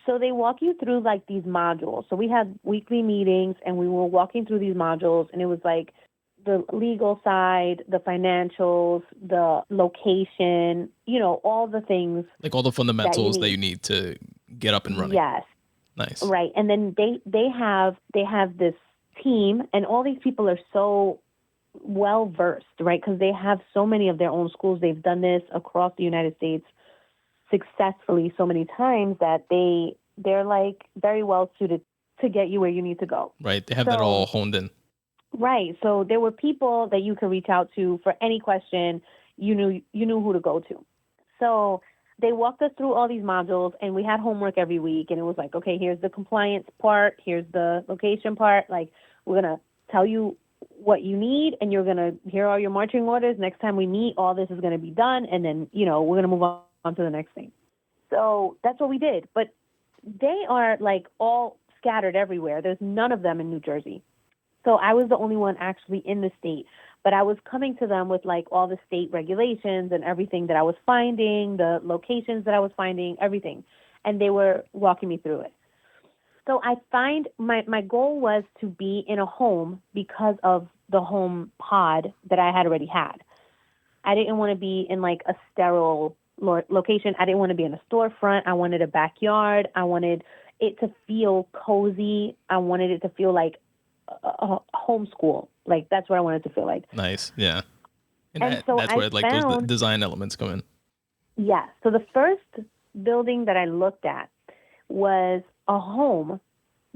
So they walk you through like these modules. So we had weekly meetings and we were walking through these modules, and it was like the legal side, the financials, the location, all the things. Like all the fundamentals that you need to get up and running. Yes. Nice. Right. And then they have this team, and all these people are so well versed, right? Because they have so many of their own schools. They've done this across the United States successfully so many times that they're like very well suited to get you where you need to go. Right. They have that all honed in. Right. So there were people that you could reach out to for any question. You knew who to go to. So they walked us through all these modules, and we had homework every week, and it was like, okay, here's the compliance part, here's the location part. Like, we're going to tell you what you need, and here are your marching orders. Next time we meet, all this is going to be done, and then, we're going to move on to the next thing. So that's what we did. But they are like all scattered everywhere. There's none of them in New Jersey. So I was the only one actually in the state. But I was coming to them with like all the state regulations and everything that I was finding, the locations that I was finding, everything. And they were walking me through it. So I find my goal was to be in a home because of the home pod that I had already had. I didn't want to be in like a sterile location. I didn't want to be in a storefront. I wanted a backyard. I wanted it to feel cozy. I wanted it to feel like a homeschool. Like, that's what I wanted to feel like. Nice. Yeah. And so that's where like those design elements come in. Yeah. So the first building that I looked at was a home,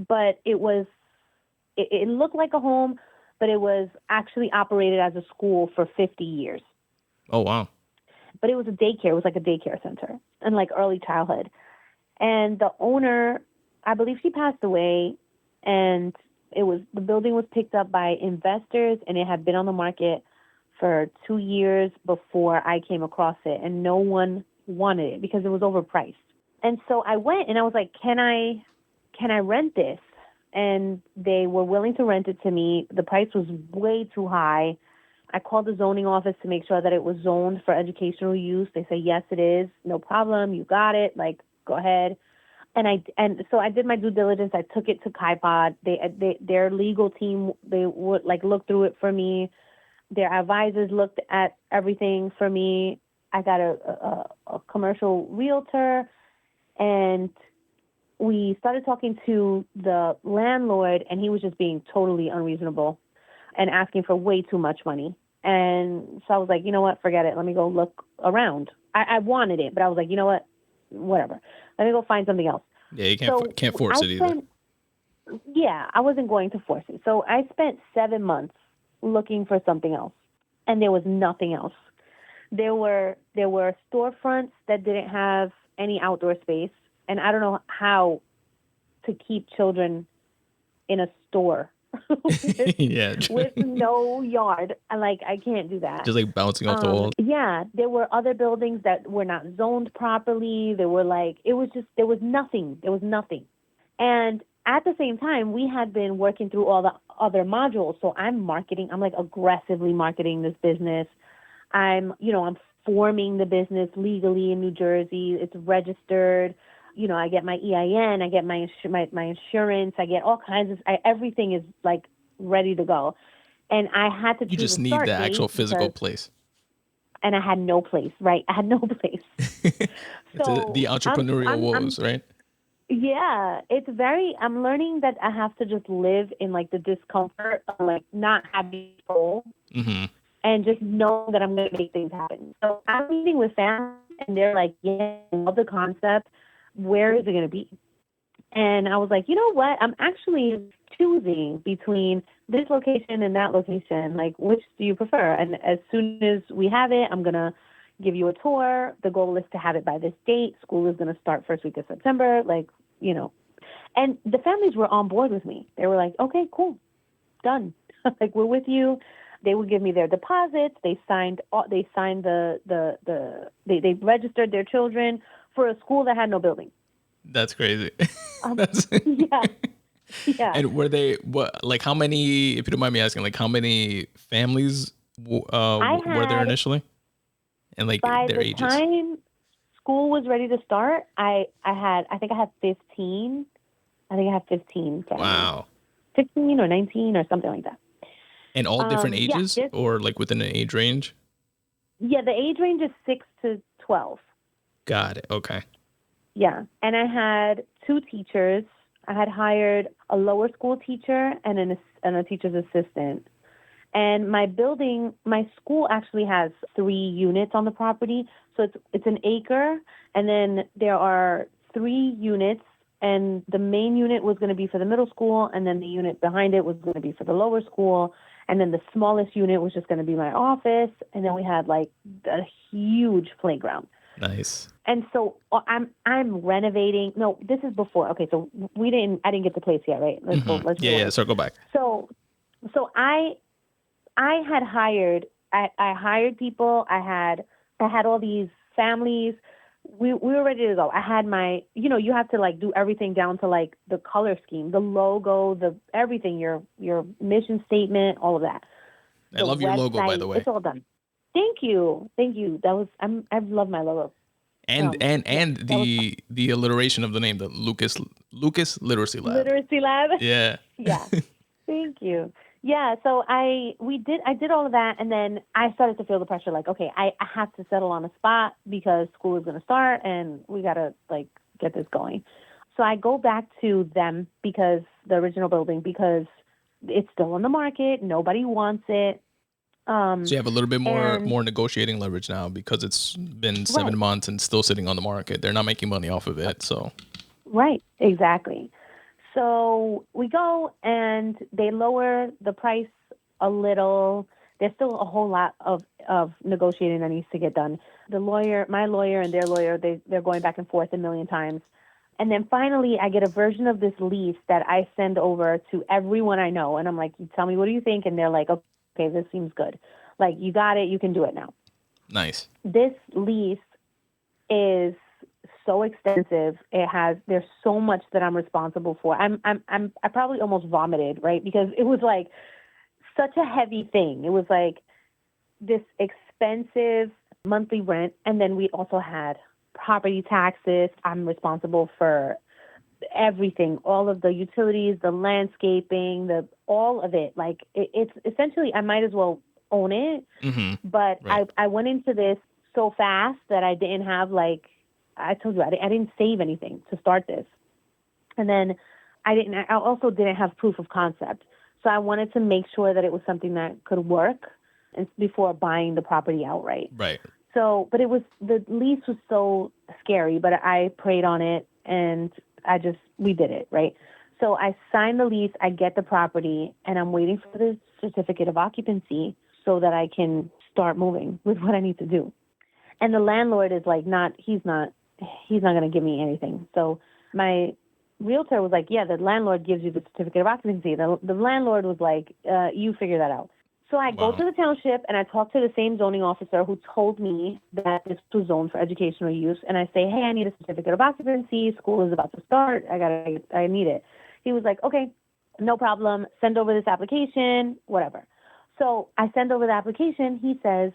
but it looked like a home, but it was actually operated as a school for 50 years. Oh, wow. But it was a daycare. It was like a daycare center and like early childhood. And the owner, I believe she passed away, and the building was picked up by investors, and it had been on the market for 2 years before I came across it, and no one wanted it because it was overpriced. And so I went and I was like, can I rent this? And they were willing to rent it to me. The price was way too high. I called the zoning office to make sure that it was zoned for educational use. They say, yes, it is. No problem. You got it. Like, go ahead. And so I did my due diligence. I took it to KaiPod. Their legal team, they would like look through it for me. Their advisors looked at everything for me. I got a commercial realtor, and we started talking to the landlord, and he was just being totally unreasonable and asking for way too much money. And so I was like, you know what, forget it. Let me go look around. I wanted it, but I was like, you know what, whatever. Let me go find something else. Yeah, you can't force it either. Yeah, I wasn't going to force it. So I spent 7 months looking for something else, and there was nothing else. There were storefronts that didn't have any outdoor space, and I don't know how to keep children in a store with no yard. I can't do that. Just like bouncing off the walls. Yeah, there were other buildings that were not zoned properly. There was nothing. There was nothing. And at the same time, we had been working through all the other modules. So I'm like aggressively marketing this business. I'm forming the business legally in New Jersey. It's registered. I get my EIN, I get my insurance, I get all kinds of, everything is like ready to go. And I had to choose. You just need the actual physical place. And I had no place, right? I had no place. So the entrepreneurial woes, right? Yeah, I'm learning that I have to just live in like the discomfort of like not having control. Mm-hmm. And just know that I'm going to make things happen. So I'm meeting with families, and they're like, yeah, I love the concept. Where is it going to be? And I was like, you know what? I'm actually choosing between this location and that location. Like, which do you prefer? And as soon as we have it, I'm going to give you a tour. The goal is to have it by this date. School is going to start first week of September. And the families were on board with me. They were like, okay, cool, done. Like, we're with you. They would give me their deposits. They registered their children for a school that had no building. That's crazy. Yeah. And were they how many, if you don't mind me asking, like how many families were there initially? And like their ages? By the time school was ready to start, I think I had 15. I think I had 15 families. Wow. 15 or 19 or something like that. And all different ages, or like within an age range? Yeah, the age range is 6 to 12. Got it. Okay. Yeah. And I had 2 teachers. I had hired a lower school teacher and a teacher's assistant. And my school actually has 3 units on the property. So it's an acre, and then there are 3 units, and the main unit was going to be for the middle school, and then the unit behind it was going to be for the lower school. And then the smallest unit was just going to be my office. And then we had like a huge playground. Nice. And so I'm renovating. No, this is before. Okay, so I didn't get the place yet, right? Let's go. Circle back. So I had hired. I hired people. I had all these families. We were ready to go. I had my, you have to like do everything down to like the color scheme, the logo, the everything, your mission statement, all of that. I love your logo, by the way. It's all done. Thank you. I love my logo. And the alliteration of the name, the Lucas Literacy Lab. Literacy Lab. Yeah. Yeah. Thank you. Yeah, so I did all of that, and then I started to feel the pressure, like, okay, I have to settle on a spot because school is going to start, and we got to, like, get this going. So I go back to them, because the original building, because it's still on the market, nobody wants it. So you have a little bit more negotiating leverage now, because it's been 7 months and still sitting on the market. They're not making money off of it, so. Right, exactly. So we go, and they lower the price a little. There's still a whole lot of negotiating that needs to get done. My lawyer and their lawyer, they're going back and forth a million times. And then finally I get a version of this lease that I send over to everyone I know. And I'm like, tell me, what do you think? And they're like, okay, this seems good. Like, you got it. You can do it now. Nice. This lease is so extensive. There's so much that I'm responsible for. I probably almost vomited, right? Because it was like such a heavy thing. It was like this expensive monthly rent. And then we also had property taxes. I'm responsible for everything, all of the utilities, the landscaping, all of it. Like it's essentially, I might as well own it. Mm-hmm. But Right. I went into this so fast that I didn't have, like, I told you, I didn't save anything to start this. And then I also didn't have proof of concept. So I wanted to make sure that it was something that could work before buying the property outright. Right. So, but the lease was so scary, but I prayed on it and we did it, right? So I signed the lease, I get the property, and I'm waiting for the certificate of occupancy so that I can start moving with what I need to do. And the landlord is like, he's not going to give me anything. So my realtor was like, yeah, the landlord gives you the certificate of occupancy. The landlord was like, you figure that out. So I go to the township and I talk to the same zoning officer who told me that this was zoned for educational use. And I say, hey, I need a certificate of occupancy. School is about to start. I need it. He was like, okay, no problem. Send over this application, whatever. So I send over the application. He says,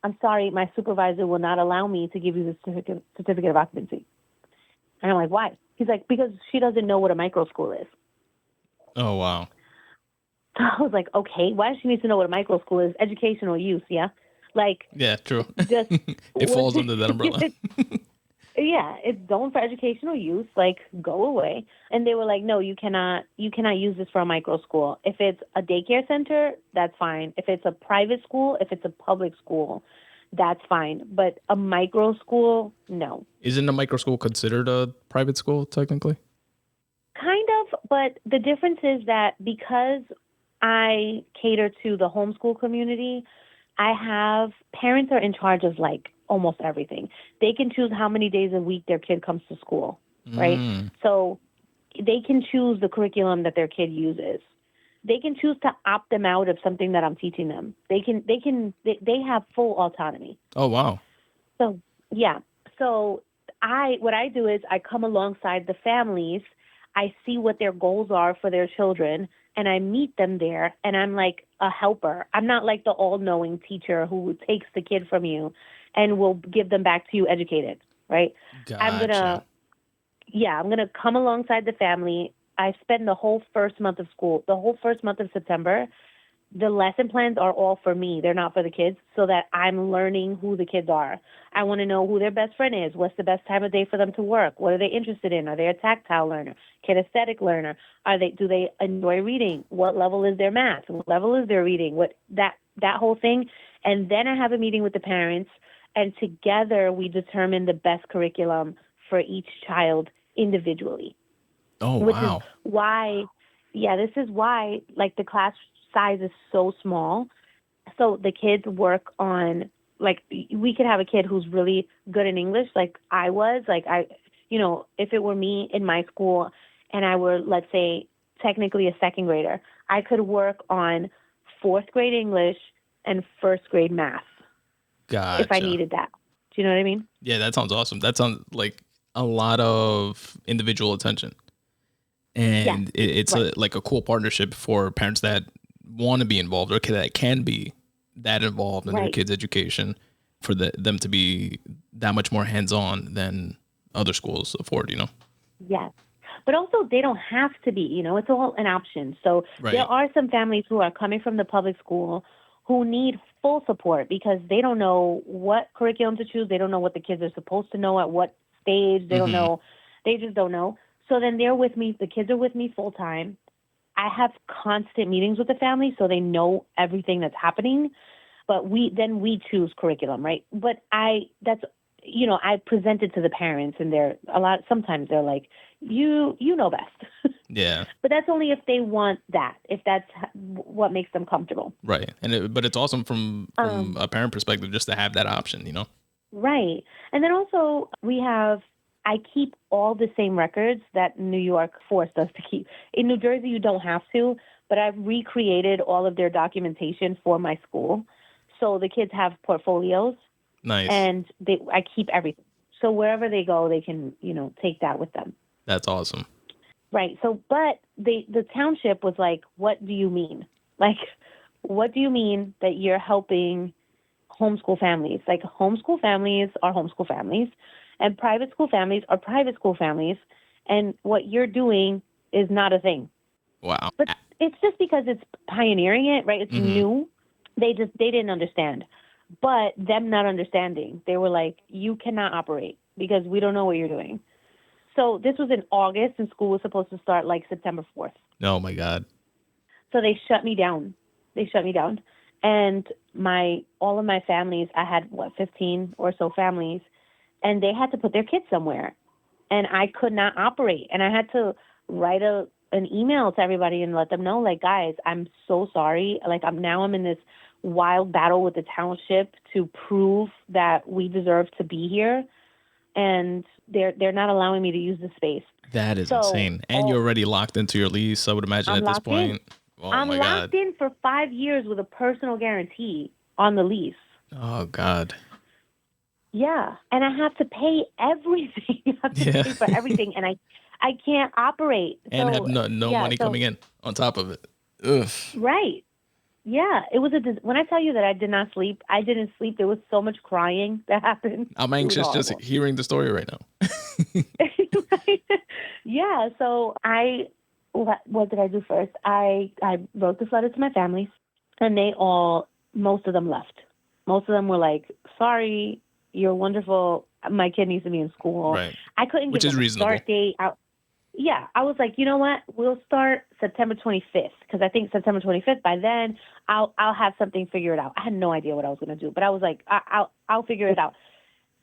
I'm sorry, my supervisor will not allow me to give you the certificate of occupancy. And I'm like, why? He's like, because she doesn't know what a microschool is. Oh, wow. So I was like, okay, why does she need to know what a microschool is? Educational use, yeah? Like, Yeah, true. Just It falls under that umbrella. Yeah, it's zoned for educational use. Like, go away. And they were like, no, you cannot use this for a microschool. If it's a daycare center, that's fine. If it's a private school, if it's a public school, that's fine. But a microschool, no. Isn't a microschool considered a private school technically? Kind of, but the difference is that because I cater to the homeschool community, parents are in charge of like almost everything. They can choose how many days a week their kid comes to school, right? So they can choose the curriculum that their kid uses. They can choose to opt them out of something that I'm teaching them. They have full autonomy. Oh, wow. So, yeah. So what I do is I come alongside the families. I see what their goals are for their children, and I meet them there, and I'm like a helper. I'm not like the all-knowing teacher who takes the kid from you and will give them back to you educated, right? Gotcha. I'm going to come alongside the family. I spend the whole first month of school, the whole first month of September. The lesson plans are all for me. They're not for the kids, so that I'm learning who the kids are. I want to know who their best friend is. What's the best time of day for them to work? What are they interested in? Are they a tactile learner, kinesthetic learner? Do they enjoy reading? What level is their math? What level is their reading? That whole thing. And then I have a meeting with the parents, and together we determine the best curriculum for each child individually. Oh, which wow. is why, this is why, like, the class size is so small. So the kids work on, like, we could have a kid who's really good in English, like I was. Like, if it were me in my school and I were, let's say, technically a second grader, I could work on fourth grade English and first grade math. Gotcha. If I needed that. Do you know what I mean? Yeah, that sounds awesome. That sounds like a lot of individual attention. And it's right. like a cool partnership for parents that want to be involved or that can be that involved in their kids' education, for them to be that much more hands-on than other schools afford, Yes. But also, they don't have to be, it's all an option. So There are some families who are coming from the public school who need full support because they don't know what curriculum to choose. They don't know what the kids are supposed to know at what stage. They don't know. They just don't know. So then they're with me. The kids are with me full time. I have constant meetings with the family so they know everything that's happening. But we choose curriculum, right? But I present it to the parents, and sometimes they're like, you know best. Yeah. But that's only if they want that, if that's what makes them comfortable. Right. But it's awesome from a parent perspective just to have that option, Right. And then also I keep all the same records that New York forced us to keep. In New Jersey, you don't have to, but I've recreated all of their documentation for my school. So the kids have portfolios. Nice. And I keep everything. So wherever they go, they can, take that with them. That's awesome. Right. So, but the township was like, what do you mean? Like, what do you mean that you're helping homeschool families. Like homeschool families are homeschool families, and private school families are private school families. And what you're doing is not a thing. Wow. But it's just because it's pioneering it, right? It's Mm-hmm. new. They didn't understand. But them not understanding, they were like, you cannot operate because we don't know what you're doing. So this was in August, and school was supposed to start like September 4th. Oh my God. So they shut me down. And all of my families, I had 15 or so families, and they had to put their kids somewhere, and I could not operate. And I had to write an email to everybody and let them know, like, guys, I'm so sorry. Like, I'm in this wild battle with the township to prove that we deserve to be here, and they're not allowing me to use the space. That is insane. And you're already locked into your lease, I would imagine, I'm at this point. in. Oh I'm my locked God. in for 5 years with a personal guarantee on the lease. Oh God. Yeah, and I have to pay everything. I have to pay for everything, and I can't operate. And have no money coming in on top of it. Ugh. Right. Yeah, it was when I tell you that I did not sleep, I didn't sleep. There was so much crying that happened. I'm anxious just hearing the story right now. Yeah, so what did I do first? I wrote this letter to my families, and most of them left. Most of them were like, sorry, you're wonderful. My kid needs to be in school. Right. I couldn't give them a start date. I was like, you know what? We'll start September 25th, because I think September 25th, by then, I'll have something figured out. I had no idea what I was going to do, but I was like, I'll figure it out.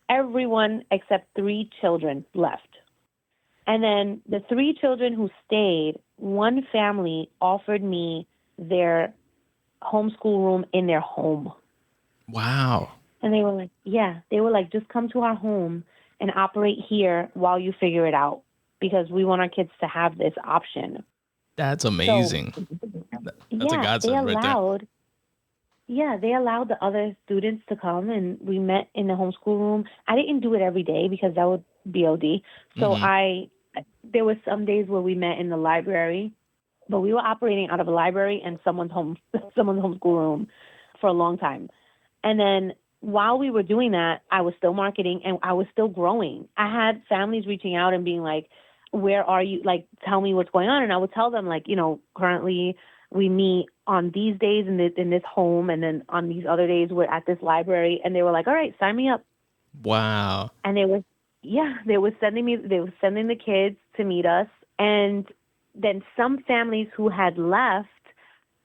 Everyone except 3 children left. And then the 3 children who stayed, one family offered me their homeschool room in their home. Wow. And they were like, just come to our home and operate here while you figure it out, because we want our kids to have this option. That's amazing. That's a godsend right there. Yeah, they allowed the other students to come, and we met in the homeschool room. I didn't do it every day because that would be OD. So there were some days where we met in the library, but we were operating out of a library and someone's homeschool room for a long time. And then while we were doing that, I was still marketing and I was still growing. I had families reaching out and being like, where are you? Like, tell me what's going on. And I would tell them, like, currently we meet on these days in this home, and then on these other days we're at this library. And they were like, all right, sign me up. Wow. And they were sending the kids to meet us. And then some families who had left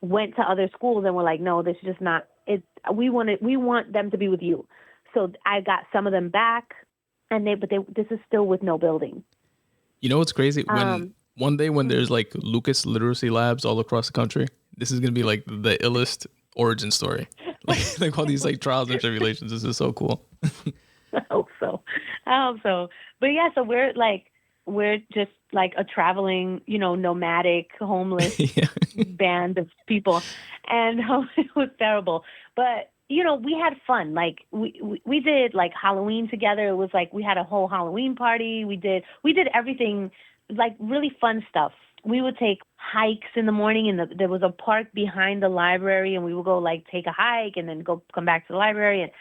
went to other schools and were like, no, this is just not it. We want them to be with you. So I got some of them back, this is still with no building. You know what's crazy? When one day when there's like Lucas literacy labs all across the country, this is gonna be like the illest origin story. Like all these like trials and tribulations. This is so cool. I hope so. But yeah, so we're just like a traveling, nomadic, homeless band of people, and it was terrible. But we had fun. Like we did like Halloween together. It was like we had a whole Halloween party. We did everything, like really fun stuff. We would take hikes in the morning, and there was a park behind the library, and we would go like take a hike and then come back to the library. And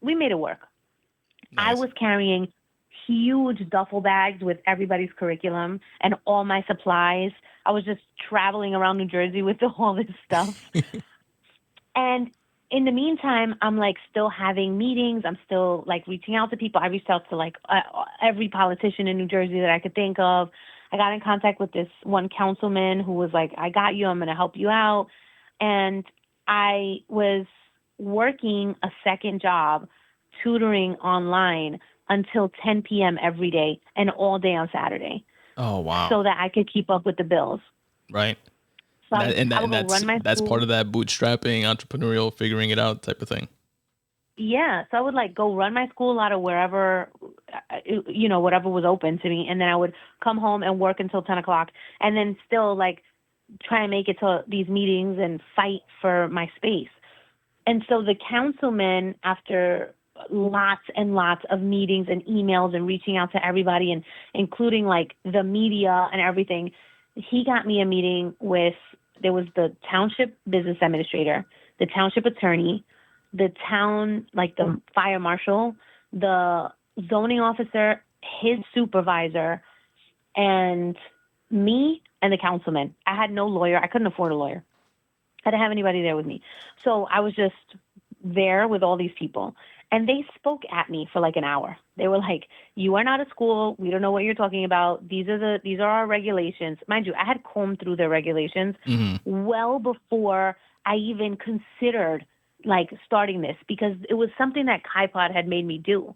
we made it work. Nice. I was carrying huge duffel bags with everybody's curriculum and all my supplies. I was just traveling around New Jersey with all this stuff. And in the meantime, I'm like still having meetings. I'm still like reaching out to people. I reached out to like every politician in New Jersey that I could think of. I got in contact with this one councilman who was like, I got you. I'm going to help you out. And I was working a second job, tutoring online until 10 p.m. every day and all day on Saturday. Oh, wow. So that I could keep up with the bills. Right. So that's part of that bootstrapping, entrepreneurial, figuring it out type of thing. Yeah. So I would like go run my school out of wherever, whatever was open to me. And then I would come home and work until 10 o'clock and then still like try and make it to these meetings and fight for my space. And so the councilman, after lots and lots of meetings and emails and reaching out to everybody and including like the media and everything, he got me a meeting there was the township business administrator, the township attorney, the town, like the fire marshal, the zoning officer, his supervisor, and me and the councilman. I had no lawyer. I couldn't afford a lawyer. I didn't have anybody there with me. So I was just there with all these people. And they spoke at me for like an hour. They were like, "You are not a school. We don't know what you're talking about. These are our regulations." Mind you, I had combed through their regulations well before I even considered like starting this, because it was something that KaiPod had made me do.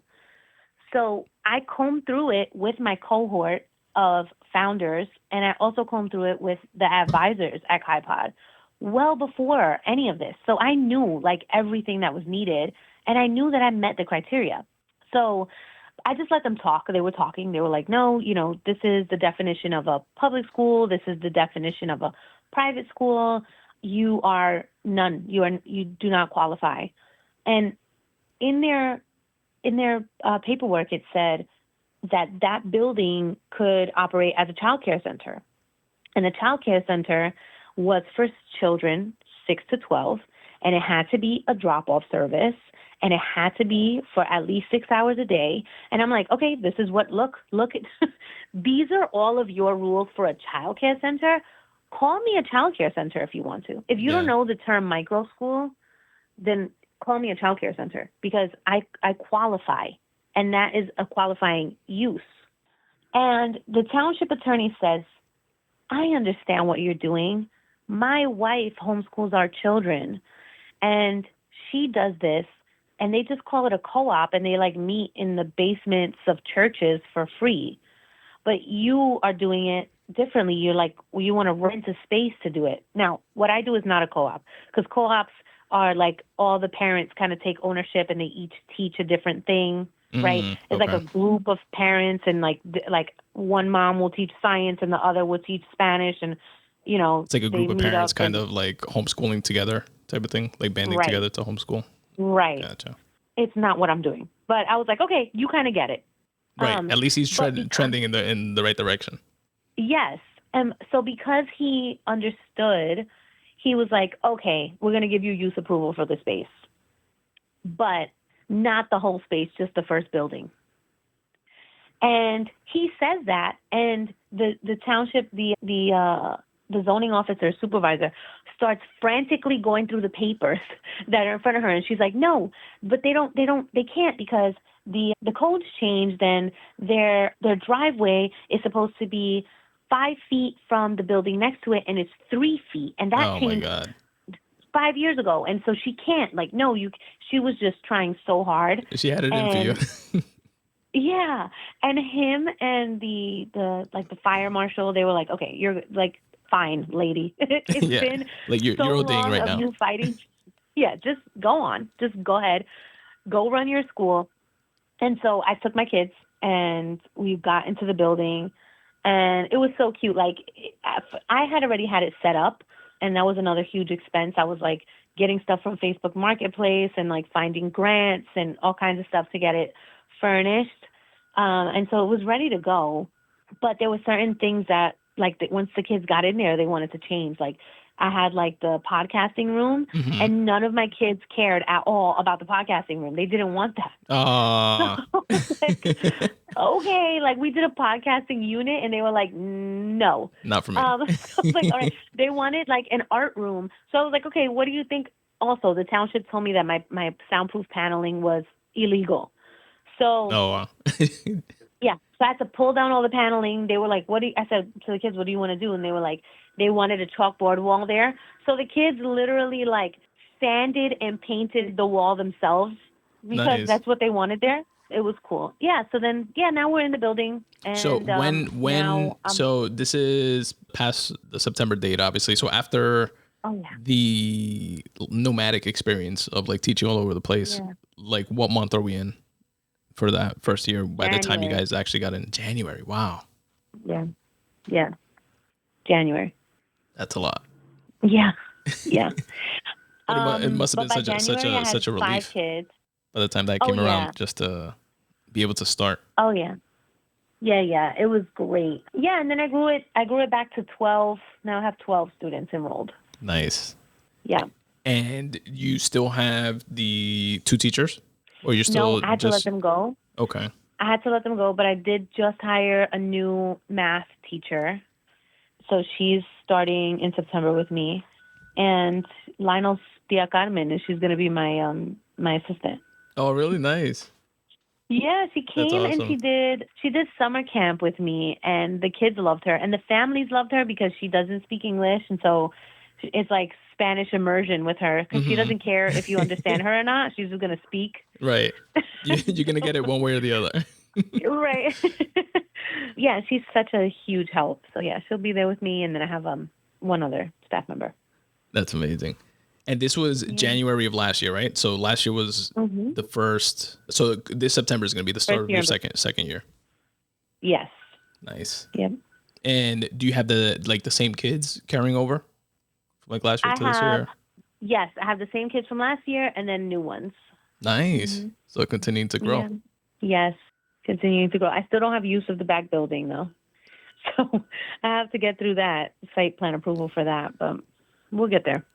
So I combed through it with my cohort of founders, and I also combed through it with the advisors at KaiPod well before any of this. So I knew like everything that was needed, and I knew that I met the criteria. So I just let them talk. They were talking. They were like, "No, this is the definition of a public school. This is the definition of a private school. You are none. You do not qualify." And in their paperwork, it said that building could operate as a child care center. And the child care center was for children 6 to 12, and it had to be a drop-off service, and it had to be for at least 6 hours a day. And I'm like, okay, this is what, look at, these are all of your rules for a child care center. Call me a child care center if you want to. If you don't know the term microschool, then call me a child care center, because I qualify, and that is a qualifying use. And the township attorney says, "I understand what you're doing. My wife homeschools our children, and she does this, and they just call it a co-op, and they like meet in the basements of churches for free. But you are doing it differently. You're like, you want to rent a space to do it." Now, what I do is not a co-op, because co-ops are like all the parents kind of take ownership, and they each teach a different thing, right? It's like a group of parents, and like one mom will teach science and the other will teach Spanish, and it's like a group of parents kind of like homeschooling together type of thing, like banding together to homeschool. Right. Gotcha. It's not what I'm doing, but I was like, okay, you kind of get it. Right. At least he's trending in the right direction. Yes. So because he understood, he was like, okay, we're going to give you use approval for the space, but not the whole space, just the first building. And he says that, and the township, the zoning officer, supervisor, starts frantically going through the papers that are in front of her, and she's like, "No, but they can't, because the codes changed, and their driveway is supposed to be 5 feet from the building next to it, and it's 3 feet, and that changed 5 years ago, and so she can't, like, no, she was just trying so hard." She had it in for you. Yeah. And him and the fire marshal, they were like, "Okay, you're like, fine, lady. It's been like you're so ODing long right of now. you fighting. Yeah, just go on. Just go ahead. Go run your school." And so I took my kids, and we got into the building, and it was so cute. Like, I had already had it set up, and that was another huge expense. I was like getting stuff from Facebook Marketplace, and like finding grants and all kinds of stuff to get it furnished. And so it was ready to go, but there were certain things that, like, once the kids got in there, they wanted to change. Like, I had like the podcasting room, and none of my kids cared at all about the podcasting room. They didn't want that. So, like, okay, like, we did a podcasting unit, and they were like, "No, not for me." So I was like, all right. They wanted like an art room, so I was like, okay, what do you think? Also, the township told me that my soundproof paneling was illegal. So, yeah, so I had to pull down all the paneling. They were like, I said to the kids, "What do you want to do?" And they were like, they wanted a chalkboard wall there. So the kids literally like sanded and painted the wall themselves, because that's what they wanted there. It was cool. Yeah. So then, now we're in the building. And so so this is past the September date, obviously. So after the nomadic experience of like teaching all over the place, like what month are we in for that first year? By the time you guys actually got in January. Wow. Yeah. January. That's a lot. Yeah. But it must have been such a relief 5 kids. by the time that came around, just to be able to start. Oh yeah. It was great. Yeah, and then I grew it back to 12. Now I have 12 students enrolled. Nice. Yeah. And you still have the 2 teachers, or you're No, still I had to let just them go. okay? I had to let them go, but I did just hire a new math teacher. So she's starting in September with me. And Lionel's Tia Carmen, and she's going to be my assistant. Oh, really nice. Yeah, she That's came and awesome. she did summer camp with me, and the kids loved her, and the families loved her because she doesn't speak English, and so it's like Spanish immersion with her because she doesn't care if you understand her or not. She's just gonna speak. Right. You're gonna get it one way or the other. Right. Yeah, she's such a huge help. So yeah, she'll be there with me, and then I have one other staff member. That's amazing. And this was January of last year, right? So last year was the first. So this September is going to be the start of your second year. Yes. Nice. Yep. And do you have the same kids carrying over from like last year to this year? Yes, I have the same kids from last year and then new ones. Nice. So continuing to grow. Yeah. Yes, continuing to grow. I still don't have use of the back building though, so I have to get through that site plan approval for that, but we'll get there.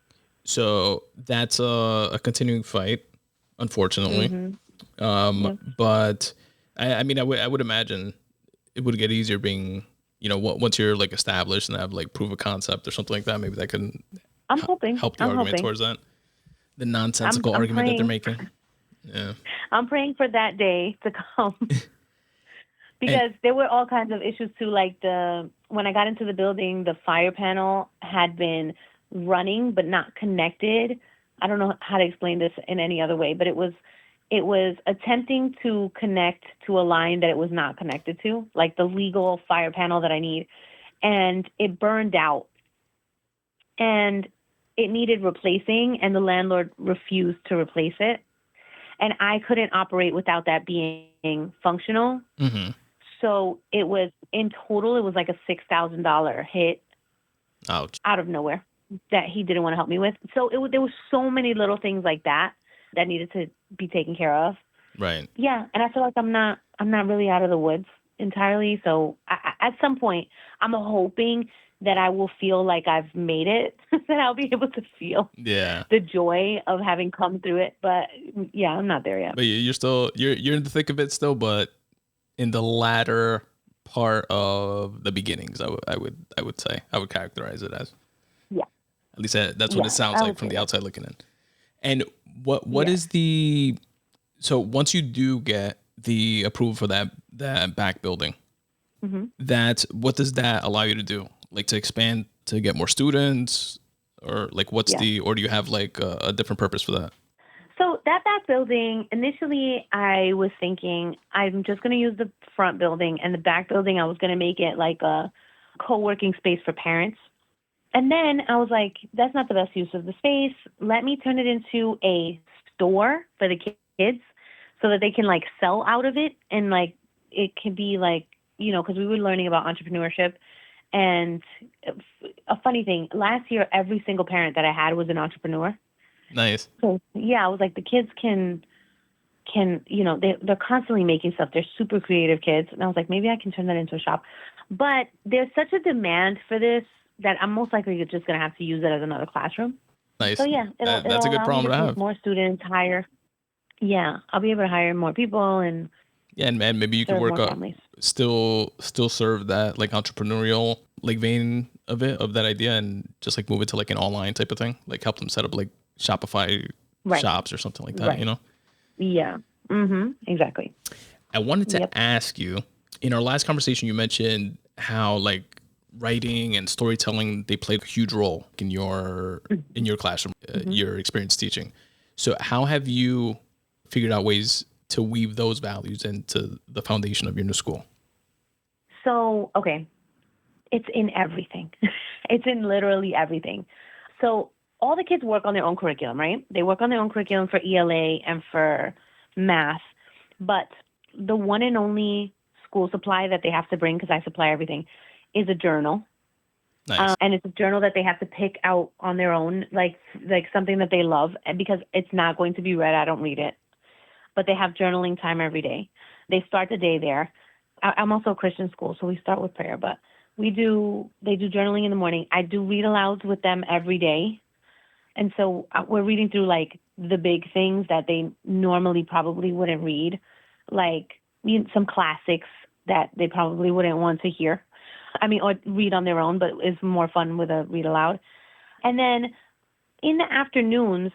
So that's a continuing fight, unfortunately. But I mean, I would imagine it would get easier being, once you're like established and have like proof of concept or something like that. Maybe that can help the argument towards that. The nonsensical argument that they're making. Yeah. I'm praying for that day to come because there were all kinds of issues too. Like when I got into the building, the fire panel had been running but not connected. I don't know how to explain this in any other way, but it was attempting to connect to a line that it was not connected to, like the legal fire panel that I need, and it burned out and it needed replacing, and the landlord refused to replace it, and I couldn't operate without that being functional. So it was, in total, it was like a $6,000 hit. Ouch. Out of nowhere that he didn't want to help me with. So there were so many little things like that needed to be taken care of. Right. Yeah, and I feel like I'm not really out of the woods entirely. So at some point, I'm hoping that I will feel like I've made it, that I'll be able to feel the joy of having come through it. But yeah, I'm not there yet. But you're in the thick of it still, but in the latter part of the beginnings, I would say, I would characterize it as. Yeah. At least that's what it sounds like from the outside looking in. And what is so once you do get the approval for that back building, what does that allow you to do? Like to expand, to get more students, or like or do you have like a different purpose for that? So that back building, initially I was thinking I'm just going to use the front building, and the back building I was going to make it like a co-working space for parents. And then I was like, that's not the best use of the space. Let me turn it into a store for the kids so that they can like sell out of it. And like, it can be like, because we were learning about entrepreneurship. And a funny thing, last year, every single parent that I had was an entrepreneur. Nice. So yeah, I was like, the kids can they're constantly making stuff. They're super creative kids. And I was like, maybe I can turn that into a shop. But there's such a demand for this that I'm most likely just going to have to use it as another classroom. Nice. So yeah, that's a good problem to have. More students, I'll be able to hire more people and maybe you can work up, still serve that like entrepreneurial like vein of that idea, and just like move it to like an online type of thing, like help them set up like Shopify shops or something like that, Yeah. Exactly. I wanted to ask you, in our last conversation, you mentioned how like writing and storytelling, they played a huge role in your classroom, your experience teaching. So how have you figured out ways to weave those values into the foundation of your new school? So, okay, it's in everything. It's in literally everything. So all the kids work on their own curriculum, right? They work on their own curriculum for ELA and for math, but the one and only school supply that they have to bring, because I supply everything, is a journal. Nice. And it's a journal that they have to pick out on their own, like something that they love, because it's not going to be read. I don't read it. But they have journaling time every day. They start the day there. I'm also a Christian school, so we start with prayer, but they do journaling in the morning. I do read alouds with them every day. And so we're reading through like the big things that they normally probably wouldn't read, like some classics that they probably wouldn't want to hear. I mean, or read on their own, but it's more fun with a read aloud. And then in the afternoons,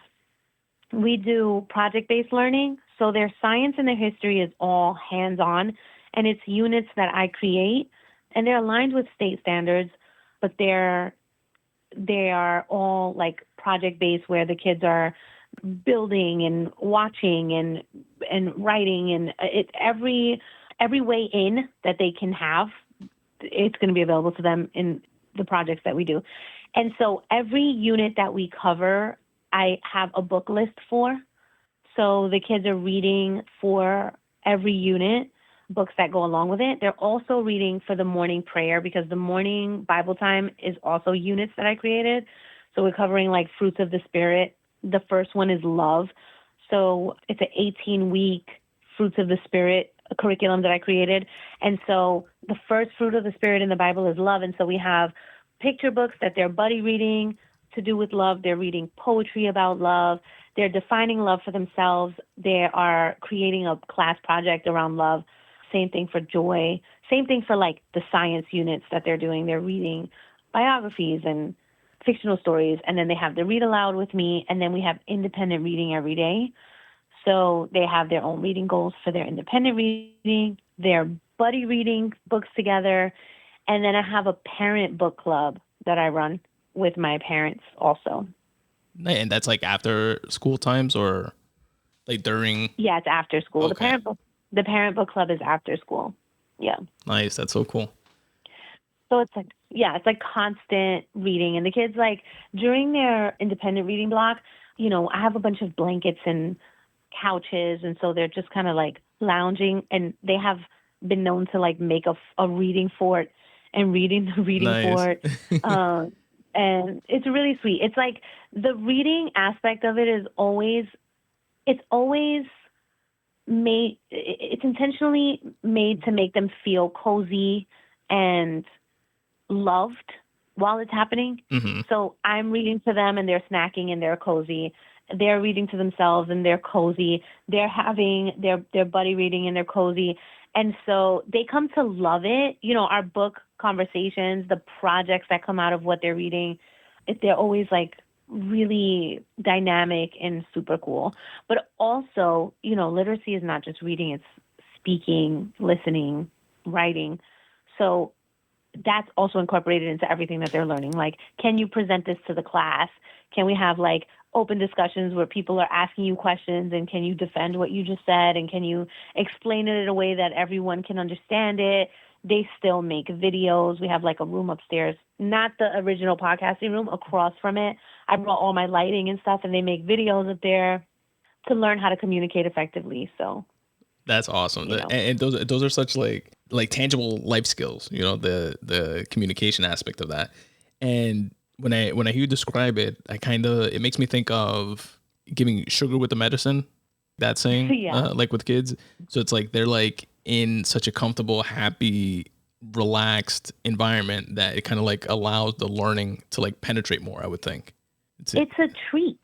we do project-based learning. So their science and their history is all hands-on, and it's units that I create, and they're aligned with state standards, but they are all like project-based where the kids are building and watching and writing, and every way in that they can have, it's going to be available to them in the projects that we do. And so every unit that we cover, I have a book list for. So the kids are reading for every unit, books that go along with it. They're also reading for the morning prayer because the morning Bible time is also units that I created. So we're covering like fruits of the Spirit. The first one is love. So it's an 18-week fruits of the Spirit curriculum that I created. And so the first fruit of the Spirit in the Bible is love. And so we have picture books that they're buddy reading to do with love. They're reading poetry about love. They're defining love for themselves. They are creating a class project around love. Same thing for joy. Same thing for like the science units that they're doing. They're reading biographies and fictional stories. And then they have the read aloud with me. And then we have independent reading every day. So they have their own reading goals for their independent reading. They're buddy reading books together. And then I have a parent book club that I run with my parents also. And that's like after school times or like during? Yeah, it's after school. Okay. The parent book club is after school. Yeah. Nice. That's so cool. So it's like constant reading. And the kids, like during their independent reading block, I have a bunch of blankets and couches. And so they're just kind of like lounging, and they have been known to like make a reading fort and reading the reading fort. And it's really sweet. It's like the reading aspect of it is always made, it's intentionally made to make them feel cozy and loved while it's happening. Mm-hmm. So I'm reading to them and they're snacking and they're cozy. They're reading to themselves and they're cozy. They're having their buddy reading and they're cozy. And so they come to love it. Our book conversations, the projects that come out of what they're reading, they're always like really dynamic and super cool. But also, literacy is not just reading, it's speaking, listening, writing. So that's also incorporated into everything that they're learning. Like, can you present this to the class? Can we have like open discussions where people are asking you questions, and can you defend what you just said? And can you explain it in a way that everyone can understand it? They still make videos. We have like a room upstairs, not the original podcasting room, across from it. I brought all my lighting and stuff, and they make videos up there to learn how to communicate effectively. So that's awesome. And those are such like tangible life skills, the communication aspect of that. And when I hear you describe it, it makes me think of giving sugar with the medicine, that saying, yeah. Like with kids. So it's like they're like in such a comfortable, happy, relaxed environment that it kind of like allows the learning to like penetrate more, I would think. It's a treat.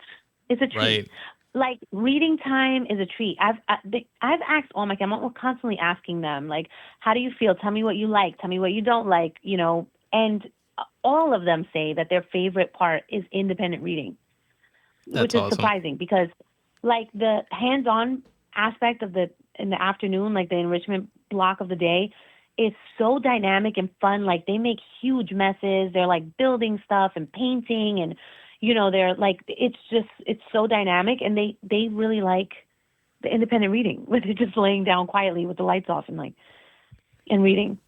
It's a treat. Right. Like reading time is a treat. I've asked all my kids, I'm constantly asking them, like, how do you feel? Tell me what you like. Tell me what you don't like, and all of them say that their favorite part is independent reading, which is awesome. Surprising because like the hands-on aspect of in the afternoon, like the enrichment block of the day, is so dynamic and fun. Like they make huge messes. They're like building stuff and painting, and they're like, it's so dynamic, and they really like the independent reading where they're just laying down quietly with the lights off and reading.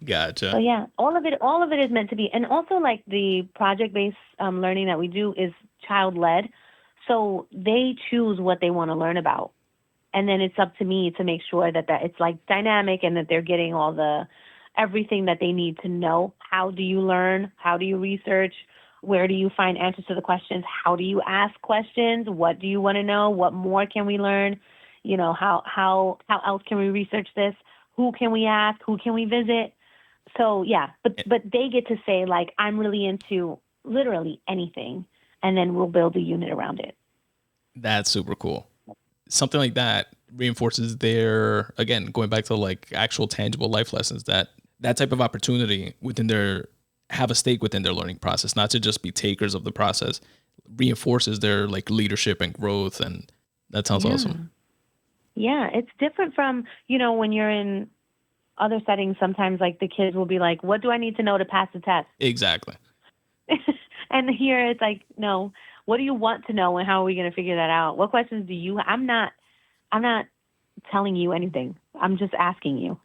Gotcha. So yeah, all of it is meant to be. And also like the project-based learning that we do is child-led. So they choose what they want to learn about. And then it's up to me to make sure that it's like dynamic and that they're getting everything that they need to know. How do you learn? How do you research? Where do you find answers to the questions? How do you ask questions? What do you want to know? What more can we learn? How else can we research this? Who can we ask? Who can we visit? So yeah, but they get to say like, I'm really into literally anything. and then we'll build a unit around it. That's super cool. Something like that reinforces their, again, going back to like actual tangible life lessons, that type of opportunity within their, have a stake within their learning process, not to just be takers of the process, reinforces their like leadership and growth. And that sounds awesome. Yeah, it's different from, when you're in other settings, sometimes like the kids will be like, what do I need to know to pass the test? Exactly. And here it's like, no, what do you want to know and how are we going to figure that out? What questions do you, I'm not telling you anything. I'm just asking you.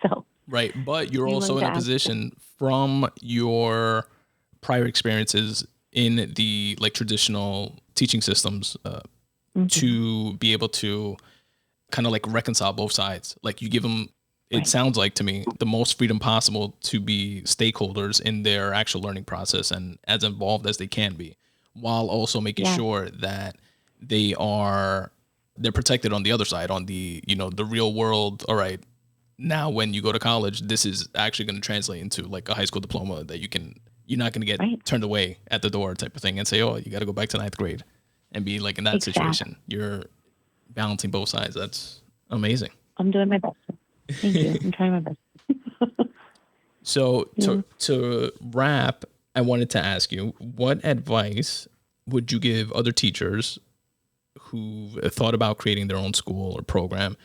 So. Right. But you're You also want in to a ask position from your prior experiences in the like traditional teaching systems to be able to kind of like reconcile both sides. Like you give them, it sounds like to me, the most freedom possible to be stakeholders in their actual learning process and as involved as they can be, while also making sure that they're protected on the other side, on the, the real world. All right, now when you go to college, this is actually going to translate into like a high school diploma that you're not going to get turned away at the door type of thing and say, oh, you got to go back to ninth grade and be like in that situation. You're balancing both sides. That's amazing. I'm doing my best. Thank you. I'm trying my best. So to wrap, I wanted to ask you, what advice would you give other teachers who thought about creating their own school or program,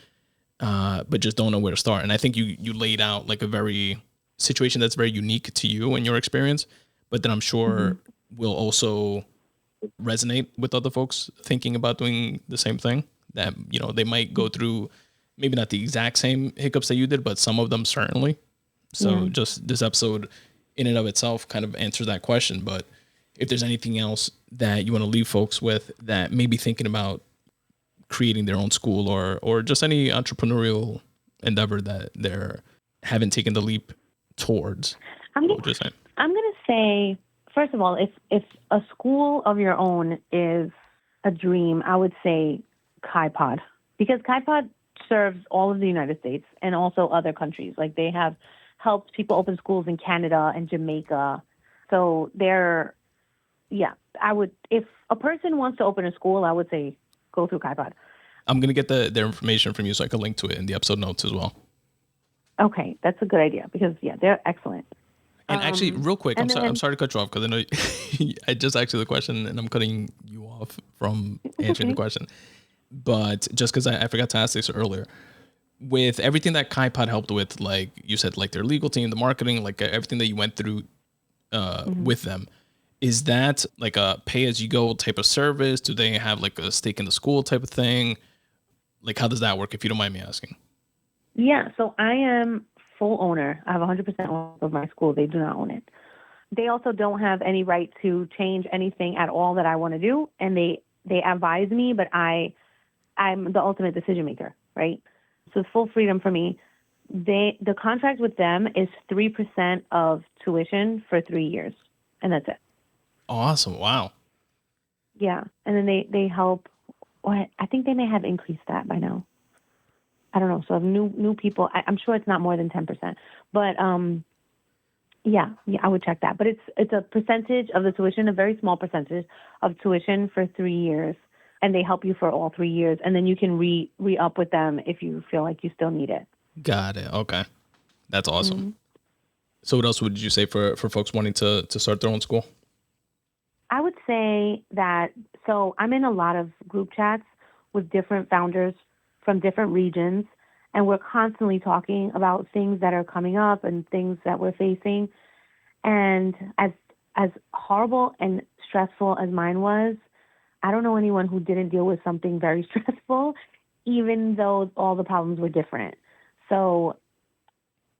but just don't know where to start? And I think you laid out like a very situation that's very unique to you and your experience, but that I'm sure will also resonate with other folks thinking about doing the same thing, that, they might go through maybe not the exact same hiccups that you did, but some of them certainly. So just this episode in and of itself kind of answers that question. But if there's anything else that you want to leave folks with that may be thinking about creating their own school or just any entrepreneurial endeavor that they're haven't taken the leap towards, what would you say? I'm going to say, first of all, if a school of your own is a dream, I would say KaiPod, because KaiPod serves all of the United States and also other countries. Like they have helped people open schools in Canada and Jamaica. So I would, if a person wants to open a school, I would say go through KaiPod. I'm going to get their information from you so I can link to it in the episode notes as well. Okay, that's a good idea because, they're excellent. And actually, real quick, I'm sorry to cut you off because I know I just asked you the question and I'm cutting you off from answering the question. But just because I forgot to ask this earlier, with everything that KaiPod helped with, like you said, like their legal team, the marketing, like everything that you went through with them, is that like a pay-as-you-go type of service? Do they have like a stake in the school type of thing? Like, how does that work, if you don't mind me asking? Yeah, so I am full owner. I have 100% of my school. They do not own it. They also don't have any right to change anything at all that I want to do, and they advise me, but I'm the ultimate decision maker, right? So it's full freedom for me. The contract with them is 3% of tuition for 3 years, and that's it. Awesome. Wow. Yeah, and then they help. I think they may have increased that by now. I don't know. So new people, I'm sure it's not more than 10%, but yeah, I would check that. But it's a percentage of the tuition, a very small percentage of tuition for 3 years, and they help you for all 3 years, and then you can re-up with them if you feel like you still need it. Got it. Okay, that's awesome. So what else would you say for folks wanting to start their own school? I would say that, so I'm in a lot of group chats with different founders from different regions, and we're constantly talking about things that are coming up and things that we're facing. And as horrible and stressful as mine was, I don't know anyone who didn't deal with something very stressful, even though all the problems were different. So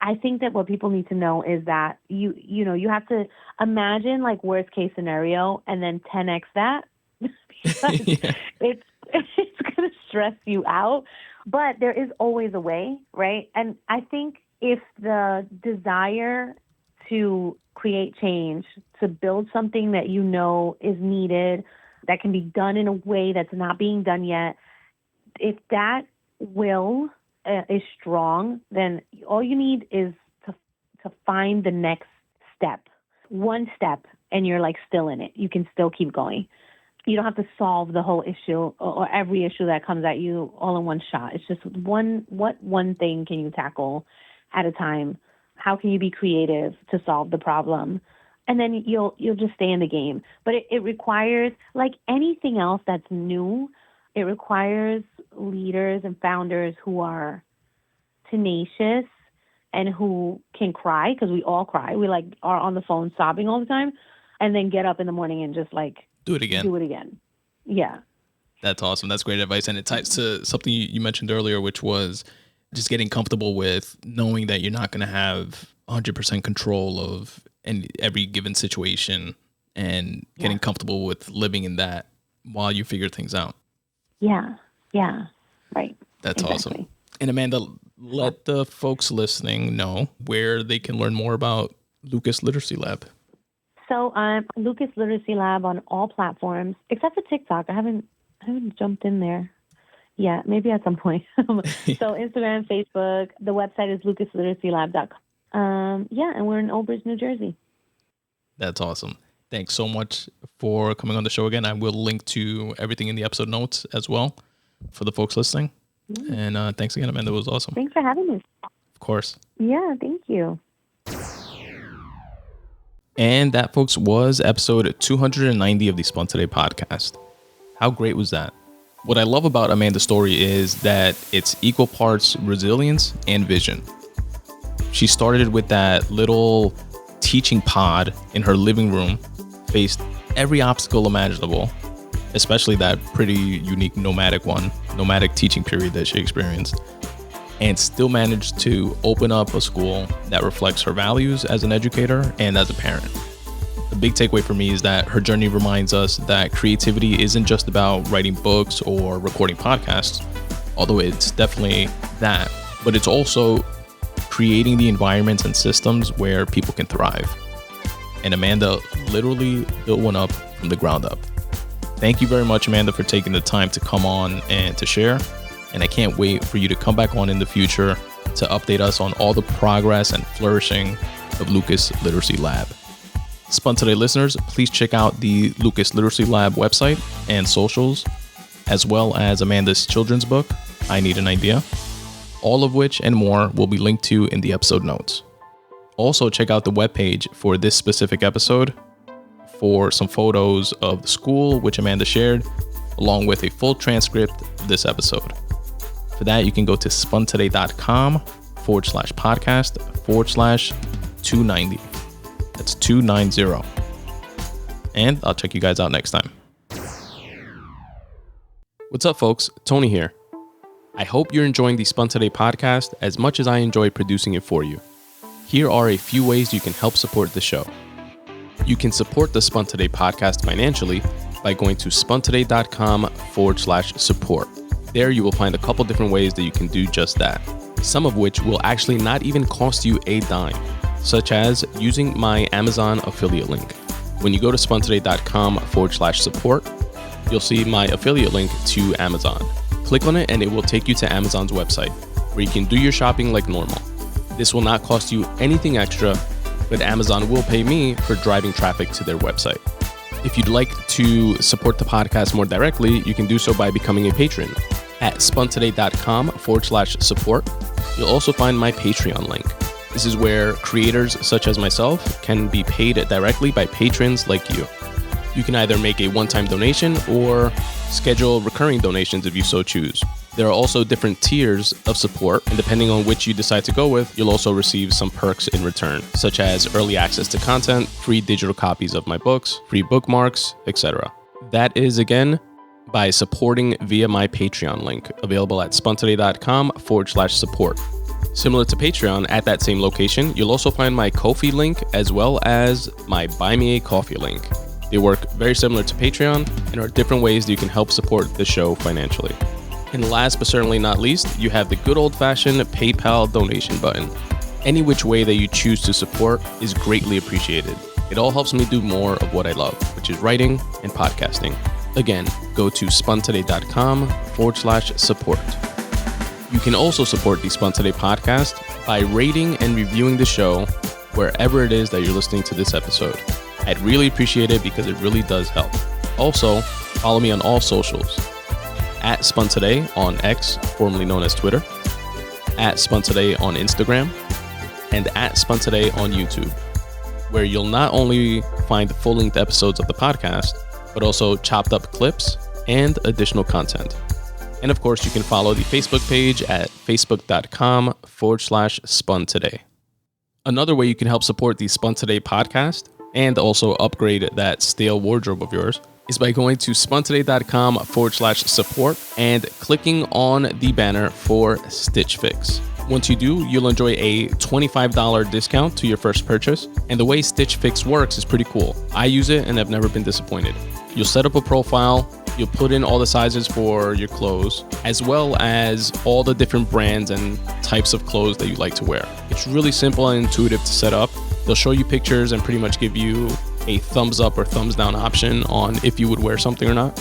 I think that what people need to know is that you have to imagine like worst case scenario and then 10x that because it's going to stress you out. But there is always a way, right? And I think if the desire to create change, to build something that you know is needed, that can be done in a way that's not being done yet, if that will is strong, then all you need is to find the next step. One step and you're like still in it. You can still keep going. You don't have to solve the whole issue or every issue that comes at you all in one shot. It's just one thing can you tackle at a time? How can you be creative to solve the problem? And then you'll just stay in the game. But it requires, like anything else that's new, it requires leaders and founders who are tenacious and who can cry, because we all cry. We like are on the phone sobbing all the time, and then get up in the morning and just like do it again. Yeah. That's awesome. That's great advice. And it ties to something you mentioned earlier, which was just getting comfortable with knowing that you're not going to have 100% control of every given situation, and getting comfortable with living in that while you figure things out. Yeah. Right. That's awesome. And Amanda, let the folks listening know where they can learn more about Lucas Literacy Lab. So Lucas Literacy Lab on all platforms except for TikTok. I haven't jumped in there yet. Maybe at some point. So Instagram, Facebook. The website is lucasliteracylab.com. And we're in Old Bridge, New Jersey. That's awesome. Thanks so much for coming on the show again. I will link to everything in the episode notes as well for the folks listening. And thanks again, Amanda. It was awesome. Thanks for having me. Of course. Yeah, thank you. And that, folks, was episode 290 of the Spun Today podcast. How great was that? What I love about Amanda's story is that it's equal parts resilience and vision. She started with that little teaching pod in her living room, faced every obstacle imaginable, especially that pretty unique nomadic teaching period that she experienced, and still managed to open up a school that reflects her values as an educator and as a parent. The big takeaway for me is that her journey reminds us that creativity isn't just about writing books or recording podcasts, although it's definitely that, but it's also creating the environments and systems where people can thrive. And Amanda literally built one up from the ground up. Thank you very much, Amanda, for taking the time to come on and to share. And I can't wait for you to come back on in the future to update us on all the progress and flourishing of Lucas Literacy Lab. Spun Today listeners, please check out the Lucas Literacy Lab website and socials, as well as Amanda's children's book, I Need an Idea, all of which and more will be linked to in the episode notes. Also, check out the webpage for this specific episode for some photos of the school, which Amanda shared, along with a full transcript of this episode. For that, you can go to spuntoday.com/podcast/290. That's 290. And I'll check you guys out next time. What's up, folks? Tony here. I hope you're enjoying the Spun Today podcast as much as I enjoy producing it for you. Here are a few ways you can help support the show. You can support the Spun Today podcast financially by going to spuntoday.com/support. There you will find a couple different ways that you can do just that, some of which will actually not even cost you a dime, such as using my Amazon affiliate link. When you go to spuntoday.com/support, you'll see my affiliate link to Amazon. Click on it and it will take you to Amazon's website, where you can do your shopping like normal. This will not cost you anything extra, but Amazon will pay me for driving traffic to their website. If you'd like to support the podcast more directly, you can do so by becoming a patron. At spuntoday.com/support, you'll also find my Patreon link. This is where creators such as myself can be paid directly by patrons like you. You can either make a one-time donation or schedule recurring donations if you so choose. There are also different tiers of support, and depending on which you decide to go with, you'll also receive some perks in return, such as early access to content, free digital copies of my books, free bookmarks, etc. That is, again, by supporting via my Patreon link, available at spuntoday.com/support. Similar to Patreon, at that same location, you'll also find my Ko-fi link as well as my Buy Me a Coffee link. They work very similar to Patreon and are different ways that you can help support the show financially. And last but certainly not least, you have the good old-fashioned PayPal donation button. Any which way that you choose to support is greatly appreciated. It all helps me do more of what I love, which is writing and podcasting. Again, go to spuntoday.com/support. You can also support the Spun Today podcast by rating and reviewing the show wherever it is that you're listening to this episode. I'd really appreciate it because it really does help. Also, follow me on all socials. At Spun Today on X, formerly known as Twitter. At Spun Today on Instagram. And at Spun Today on YouTube, where you'll not only find full-length episodes of the podcast, but also chopped up clips and additional content. And of course, you can follow the Facebook page at facebook.com/Spun Today. Another way you can help support the Spun Today podcast and also upgrade that stale wardrobe of yours is by going to spuntoday.com/support and clicking on the banner for Stitch Fix. Once you do, you'll enjoy a $25 discount to your first purchase. And the way Stitch Fix works is pretty cool. I use it and I've never been disappointed. You'll set up a profile, you'll put in all the sizes for your clothes, as well as all the different brands and types of clothes that you like to wear. It's really simple and intuitive to set up. They'll show you pictures and pretty much give you a thumbs up or thumbs down option on if you would wear something or not.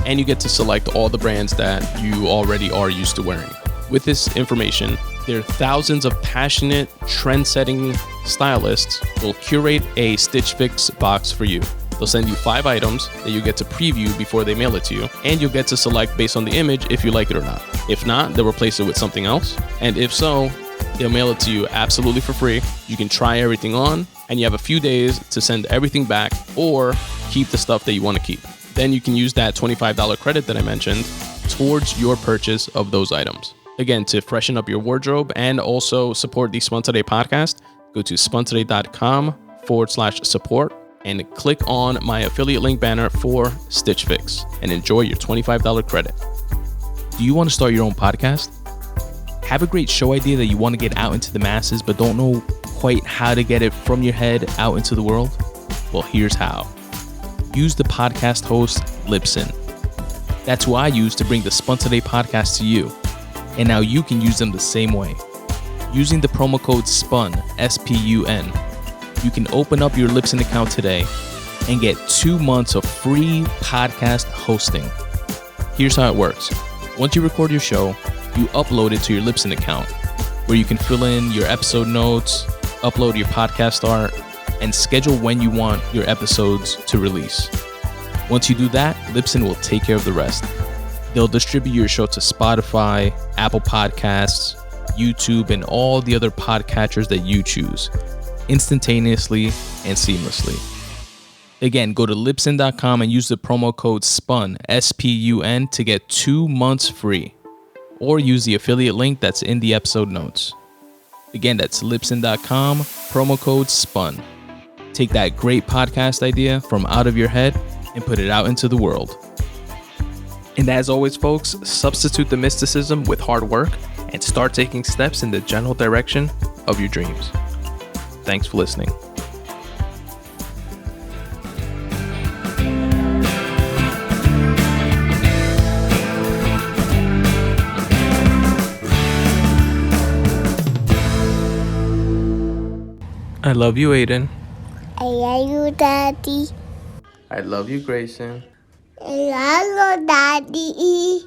And you get to select all the brands that you already are used to wearing. With this information, there are thousands of passionate, trend-setting stylists who will curate a Stitch Fix box for you. They'll send you 5 items that you get to preview before they mail it to you, and you'll get to select based on the image if you like it or not. If not, they'll replace it with something else, and if so, they'll mail it to you absolutely for free. You can try everything on, and you have a few days to send everything back or keep the stuff that you want to keep. Then you can use that $25 credit that I mentioned towards your purchase of those items. Again, to freshen up your wardrobe and also support the Spun Today podcast, go to spuntoday.com/support and click on my affiliate link banner for Stitch Fix and enjoy your $25 credit. Do you want to start your own podcast? Have a great show idea that you want to get out into the masses but don't know quite how to get it from your head out into the world? Well, here's how. Use the podcast host Libsyn. That's who I use to bring the Spun Today podcast to you. And now you can use them the same way. Using the promo code SPUN, S-P-U-N, you can open up your Libsyn account today and get 2 months of free podcast hosting. Here's how it works. Once you record your show, you upload it to your Libsyn account, where you can fill in your episode notes, upload your podcast art, and schedule when you want your episodes to release. Once you do that, Libsyn will take care of the rest. They'll distribute your show to Spotify, Apple Podcasts, YouTube, and all the other podcatchers that you choose, instantaneously and seamlessly. Again, go to libsyn.com and use the promo code SPUN, S-P-U-N, to get 2 months free. Or use the affiliate link that's in the episode notes. Again, that's libsyn.com, promo code SPUN. Take that great podcast idea from out of your head and put it out into the world. And as always, folks, substitute the mysticism with hard work and start taking steps in the general direction of your dreams. Thanks for listening. I love you, Aiden. I love you, Daddy. I love you, Grayson. I love you, Daddy.